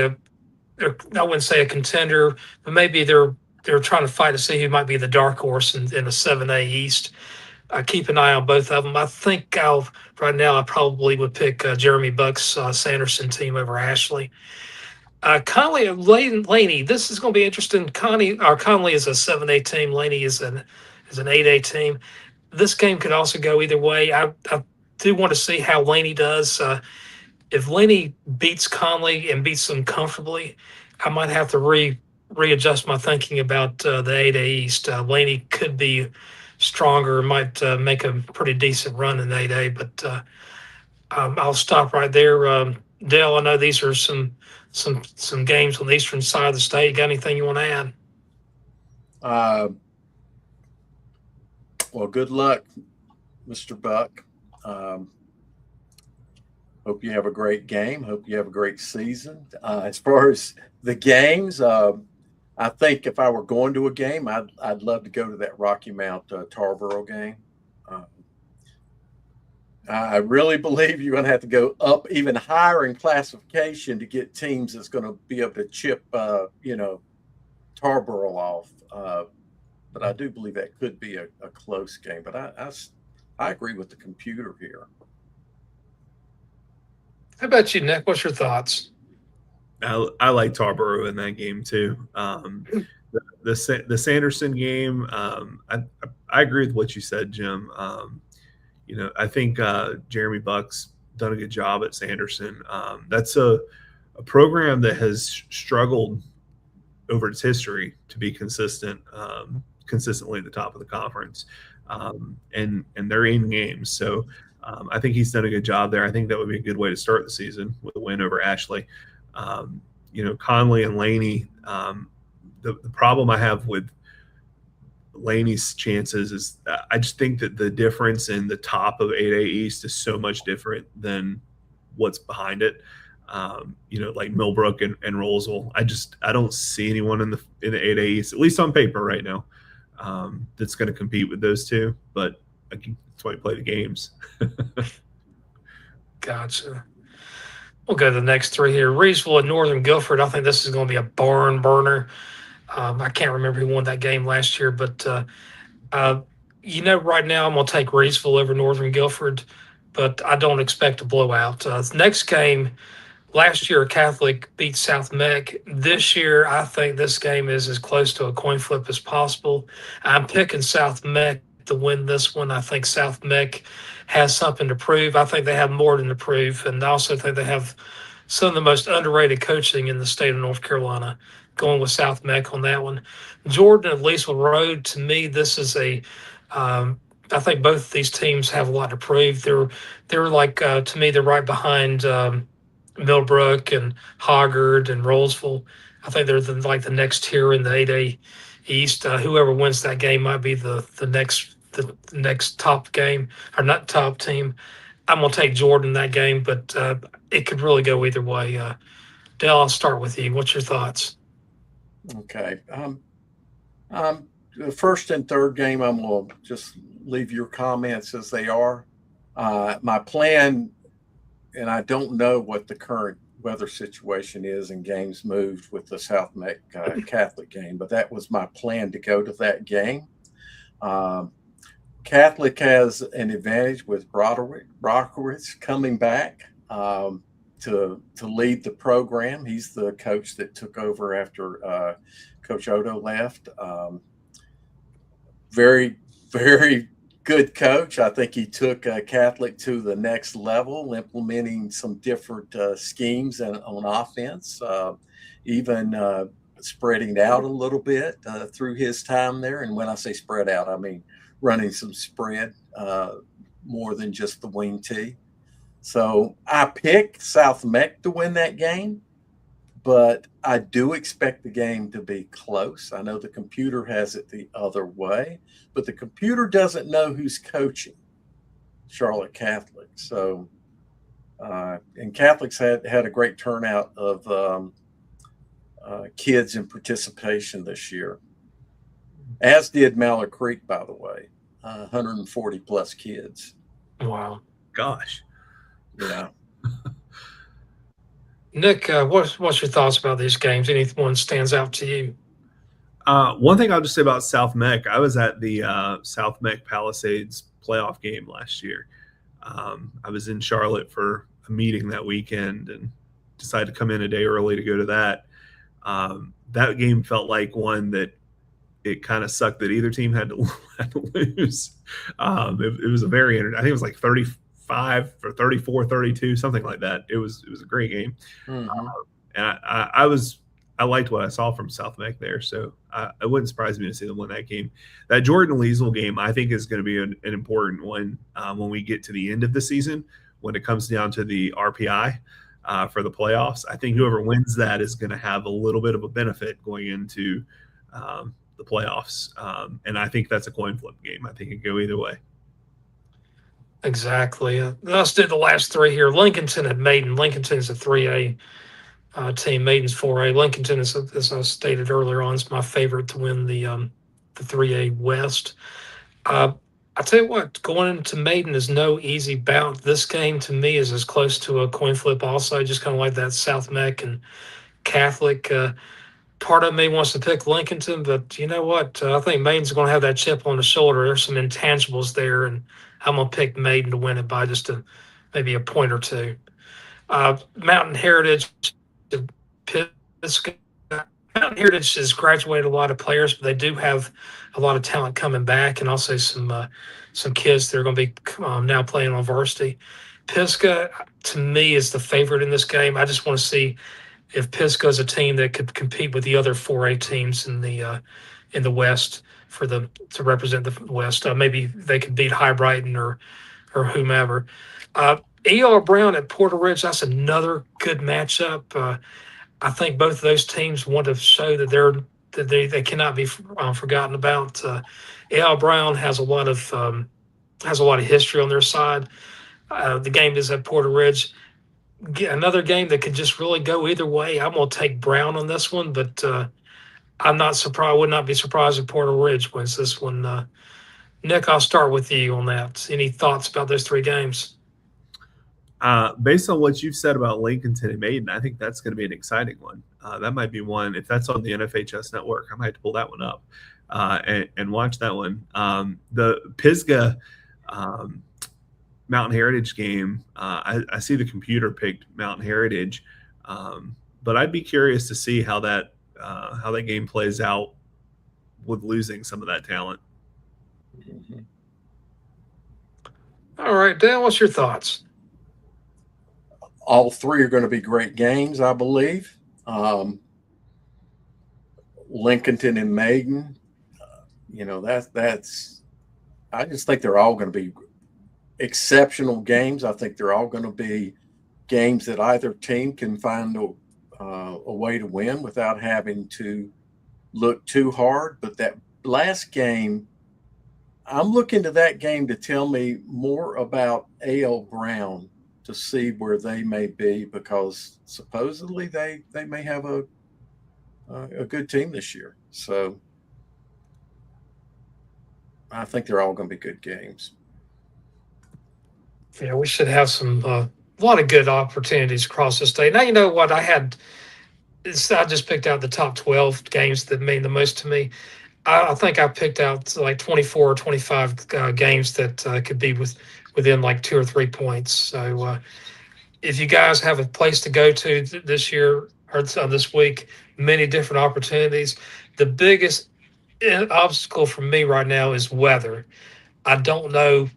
I wouldn't say a contender, but maybe they're trying to fight to see who might be the dark horse in the 7A East. Keep an eye on both of them. I think right now I probably would pick Jeremy Buck's Sanderson team over Ashley. Conley Laney. This is going to be interesting. Conley is a 7A team. Laney is an 8A team. This game could also go either way. I do want to see how Laney does. If Laney beats Conley and beats them comfortably, I might have to readjust my thinking about the 8A East. Laney could be stronger, might make a pretty decent run in 8A, but I'll stop right there. Dale, I know these are some games on the eastern side of the state. Got anything you want to add? Well, good luck, Mr. Buck. Hope you have a great game. Hope you have a great season. As far as the games, I think if I were going to a game, I'd love to go to that Rocky Mount Tarboro game. I really believe you're going to have to go up even higher in classification to get teams that's going to be able to chip, Tarboro off. But I do believe that could be a close game. But I agree with the computer here. How about you, Nick? What's your thoughts? I like Tarboro in that game too. The Sanderson game, I agree with what you said, Jim. I think Jeremy Buck's done a good job at Sanderson. That's a program that has struggled over its history to be consistently at the top of the conference, and they're in games. So I think he's done a good job there. I think that would be a good way to start the season with a win over Ashley. Conley and Laney. The problem I have with Laney's chances is I just think that the difference in the top of 8A East is so much different than what's behind it. Like Millbrook and Roseville. I don't see anyone in the 8A East, at least on paper right now, that's going to compete with those two. But that's why you play the games. Gotcha. We'll go to the next three here. Reesville and Northern Guilford. I think this is going to be a barn burner. I can't remember who won that game last year, but right now I'm going to take Reesville over Northern Guilford, but I don't expect a blowout. Next game, last year Catholic beat South Meck. This year I think this game is as close to a coin flip as possible. I'm picking South Meck to win this one. I think South Meck has something to prove. I think they have more than to prove, and I also think they have some of the most underrated coaching in the state of North Carolina. Going with South Meck on that one. Jordan and Leesville Road, to me, this is I think both of these teams have a lot to prove. They're like, to me, they're right behind Millbrook and Hoggard and Rolesville. I think they're the next tier in the 8A East. Whoever wins that game might be the next top game, or not top team. I'm going to take Jordan in that game, but it could really go either way. Dale, I'll start with you. What's your thoughts? Okay. The first and third game, I'm going to just leave your comments as they are. My plan, and I don't know what the current weather situation is and games moved with the South Meck Catholic game, but that was my plan to go to that game. Catholic has an advantage with Brockowitz coming back to lead the program. He's the coach that took over after Coach Odo left. Very, very good coach. I think he took Catholic to the next level, implementing some different schemes on offense, even spreading out a little bit through his time there. And when I say spread out, I mean running some spread more than just the wing tee. So I pick South Meck to win that game, but I do expect the game to be close. I know the computer has it the other way, but the computer doesn't know who's coaching Charlotte Catholic. So, and Catholics had a great turnout of kids in participation this year, as did Mallard Creek, by the way, 140 plus kids. Wow. Gosh. Yeah. Nick, what's your thoughts about these games? Anyone stands out to you? One thing I'll just say about South Meck, I was at the South Meck Palisades playoff game last year. I was in Charlotte for a meeting that weekend and decided to come in a day early to go to that. That game felt like one that it kind of sucked that either team had to lose. It was a very, I think it was like 35 or 34, 32, something like that. It was a great game. Mm-hmm. And I liked what I saw from South Meck there. So it wouldn't surprise me to see them win that game. That Jordan-Leesville game, I think, is going to be an important one when we get to the end of the season, when it comes down to the RPI for the playoffs. I think whoever wins that is going to have a little bit of a benefit going into the playoffs. And I think that's a coin flip game. I think it could go either way. Exactly. Let's do the last three here. Lincolnton and Maiden. Lincolnton's a 3A team. Maiden's 4A. Lincolnton is, as I stated earlier on, is my favorite to win the 3A West. I tell you what, going into Maiden is no easy bout. This game to me is as close to a coin flip, also, just kind of like that South Meck and Catholic. Part of me wants to pick Lincolnton, but you know what? I think Maiden's going to have that chip on the shoulder. There's some intangibles there, and I'm going to pick Maiden to win it by just maybe a point or two. Mountain Heritage, Pisgah. Mountain Heritage has graduated a lot of players, but they do have a lot of talent coming back, and also some kids that are going to be now playing on varsity. Pisgah, to me, is the favorite in this game. I just want to see if Pisgah is a team that could compete with the other 4A teams in the West to represent the West. Maybe they could beat High Brighton or whomever. E.R. Brown at Porter Ridge, that's another good matchup. I think both of those teams want to show that they cannot be forgotten about. E.R. Brown has a lot of history on their side. The game is at Porter Ridge. Another game that could just really go either way. I'm going to take Brown on this one, but I'm not surprised. I would not be surprised if Porter Ridge wins this one. Nick, I'll start with you on that. Any thoughts about those three games? Based on what you've said about Lincolnton and Maiden, I think that's going to be an exciting one. That might be one. If that's on the NFHS network, I might have to pull that one up and watch that one. The Pisgah Mountain Heritage game, I see the computer picked Mountain Heritage, but I'd be curious to see how that game plays out with losing some of that talent. Mhm. All right, Dan, what's your thoughts? All three are going to be great games, I believe. Lincolnton and Maiden, that's. I just think they're all going to be exceptional games. I think they're all going to be games that either team can find a way to win without having to look too hard. But that last game, I'm looking to that game to tell me more about A.L. Brown, to see where they may be, because supposedly they may have a good team this year. So I think they're all going to be good games. Yeah, we should have a lot of good opportunities across the state. Now, you know what? I just picked out the top 12 games that mean the most to me. I think I picked out like 24 or 25 games that could be within like 2 or 3 points. So if you guys have a place to go to this year or this week, many different opportunities. The biggest obstacle for me right now is weather. I don't know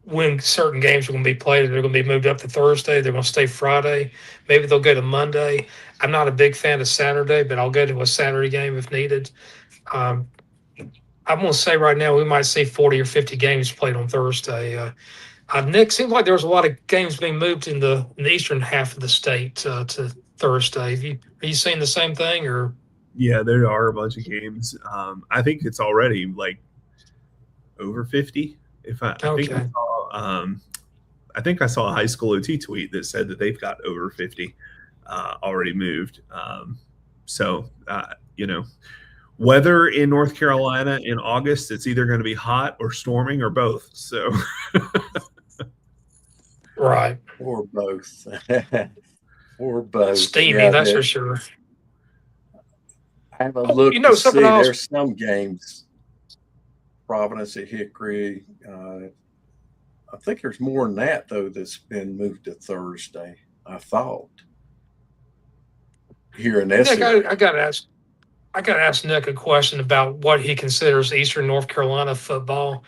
when certain games are going to be played. They're going to be moved up to Thursday. They're going to stay Friday. Maybe they'll go to Monday. I'm not a big fan of Saturday, but I'll go to a Saturday game if needed. I'm going to say right now we might see 40 or 50 games played on Thursday. Nick, seems like there was a lot of games being moved in the eastern half of the state to Thursday. Are you seeing the same thing, or? Yeah, there are a bunch of games. I think it's already like over 50. I think I saw a high school OT tweet that said that they've got over 50 already moved. Weather in North Carolina in August, it's either going to be hot or storming or both. So, right, or both, or both. Steamy, that's for sure. I have a look to see. Else. There's some games. Providence at Hickory. I think there's more than that though that's been moved to Thursday. I thought here in this. I got to ask Nick a question about what he considers Eastern North Carolina football.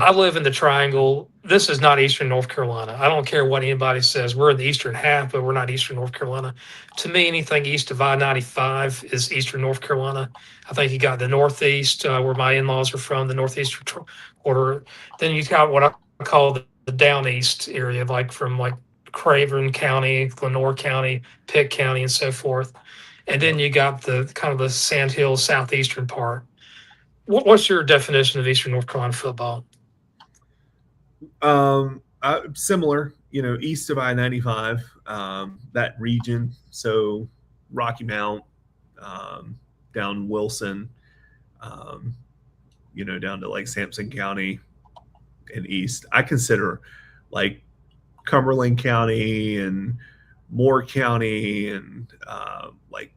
I live in the Triangle. This is not Eastern North Carolina. I don't care what anybody says. We're in the eastern half, but we're not Eastern North Carolina. To me, anything east of I-95 is Eastern North Carolina. I think you got the Northeast, where my in-laws are from, the Northeastern quarter. Then you got what I call the Down East area, like from like Craven County, Glenore County, Pitt County, and so forth. And then you got the kind of the Sand Hills southeastern part. What's your definition of Eastern North Carolina football? Similar, east of I-95, that region. So Rocky Mount, down Wilson, down to like Sampson County and east. I consider like Cumberland County and Moore County and like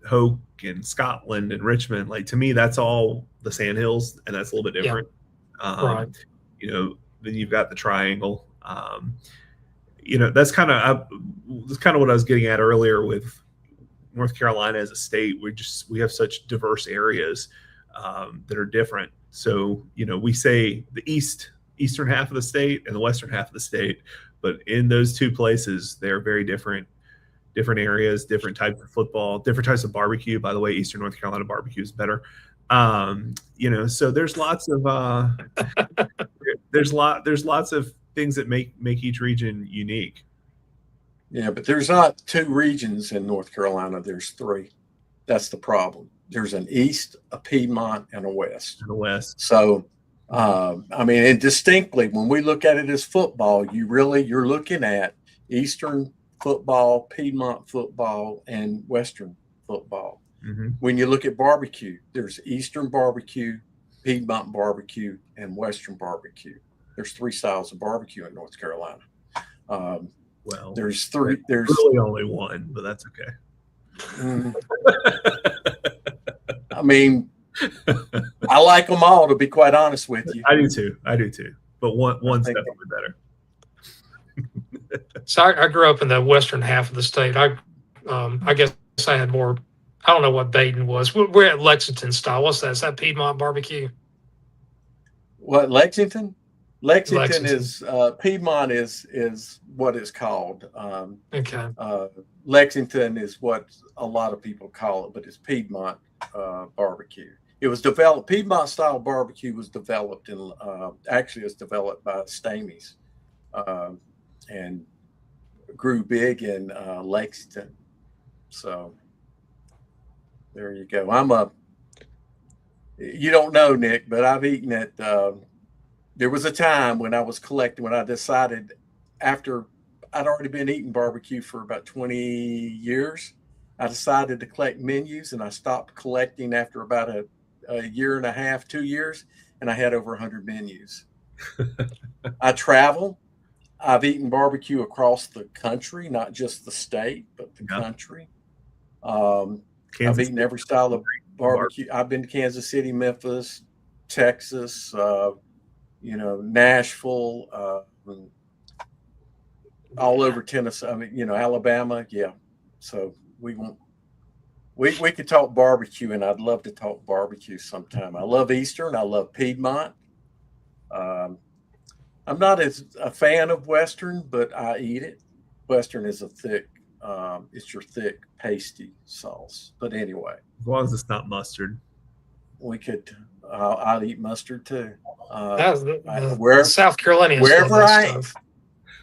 Hoke and Scotland and Richmond. Like to me, that's all the Sandhills, and that's a little bit different. Right. Then you've got the Triangle. That's kind of what I was getting at earlier with North Carolina as a state. We have such diverse areas that are different. So we say the eastern half of the state and the western half of the state, but in those two places, they're very different areas, different types of football, different types of barbecue. By the way, Eastern North Carolina barbecue is better. So there's lots of there's lots of things that make each region unique. Yeah, but there's not two regions in North Carolina. There's three. That's the problem. There's an east, a Piedmont, and a west. And the west. So, and distinctly, when we look at it as football, you're looking at Eastern football, Piedmont football, and Western football. Mm-hmm. When you look at barbecue, there's Eastern barbecue, Piedmont barbecue, and Western barbecue. There's three styles of barbecue in North Carolina. Well, there's three. There's really only one, but that's okay. I like them all, to be quite honest with you. I do too. But one's definitely better. So I grew up in the western half of the state. I guess I had more. I don't know what Dayton was. We're at Lexington style. What's that? Is that Piedmont barbecue? What, Lexington? Lexington is Piedmont is what it's called. Okay. Lexington is what a lot of people call it, but it's Piedmont barbecue. It was developed. Piedmont style barbecue was developed in actually it's developed by Stamey's and grew big in Lexington. So there you go. You don't know, Nick, but I've eaten it. There was a time when I was collecting, when I decided after I'd already been eating barbecue for about 20 years, I decided to collect menus, and I stopped collecting after about a year and a half, 2 years, and I had over 100 menus. I travel. I've eaten barbecue across the country, not just the state, but the country. I've eaten every style of barbecue. I've been to Kansas City, Memphis, Texas, Nashville, all over Tennessee. Alabama. Yeah. So we could talk barbecue, and I'd love to talk barbecue sometime. I love Eastern. I love Piedmont. I'm not as a fan of Western, but I eat it. Western is a thick, it's your thick, pasty sauce. But anyway, as long as it's not mustard, we could. I'd eat mustard too. South Carolinians.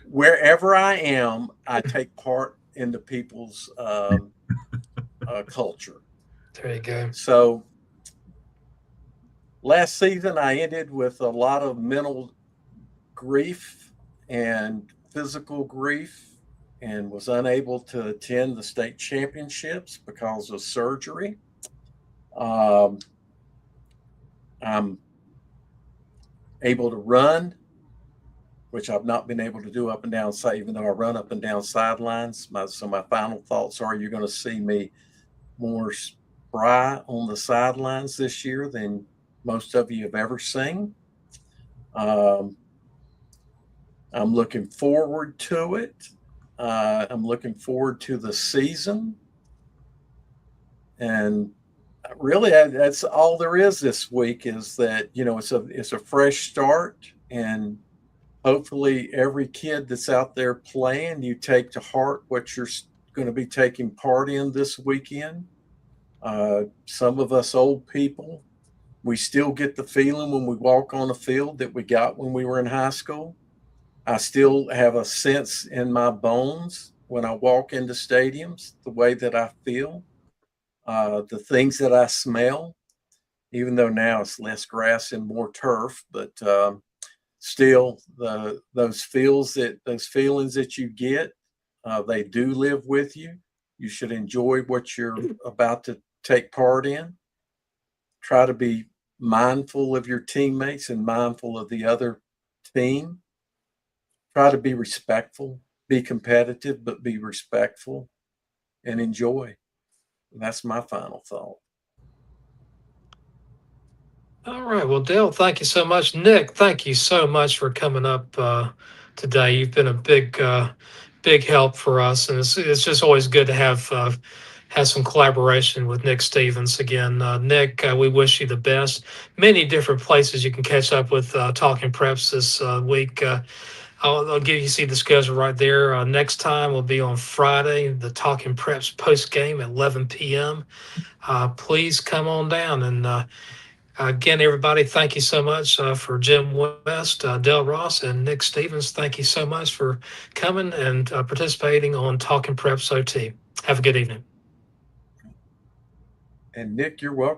Wherever I am, I take part in the people's culture. There you go. So last season, I ended with a lot of mental grief and physical grief, and was unable to attend the state championships because of surgery. I'm able to run, which I've not been able to do up and down side, even though I run up and down sidelines. So my final thoughts are, you're going to see me more spry on the sidelines this year than most of you have ever seen. I'm looking forward to it. I'm looking forward to the season. And really, that's all there is this week, is that, it's a fresh start, and hopefully every kid that's out there playing, you take to heart what you're going to be taking part in this weekend. Some of us old people, we still get the feeling when we walk on the field that we got when we were in high school. I still have a sense in my bones when I walk into stadiums, the way that I feel, the things that I smell, even though now it's less grass and more turf. But still those feelings that you get, they do live with you. You should enjoy what you're about to take part in. Try to be mindful of your teammates and mindful of the other team. Try to be respectful, be competitive, but be respectful and enjoy. And that's my final thought. All right. Well, Dale, thank you so much. Nick, thank you so much for coming up today. You've been a big help for us, and it's just always good to have some collaboration with Nick Stevens again. Nick, we wish you the best. Many different places you can catch up with Talking Preps this week. I'll give you see the schedule right there. Next time will be on Friday, the Talking Preps post game at 11 p.m. Please come on down. And again, everybody, thank you so much for Jim West, Del Ross, and Nick Stevens. Thank you so much for coming and participating on Talking Preps OT. Have a good evening. And Nick, you're welcome.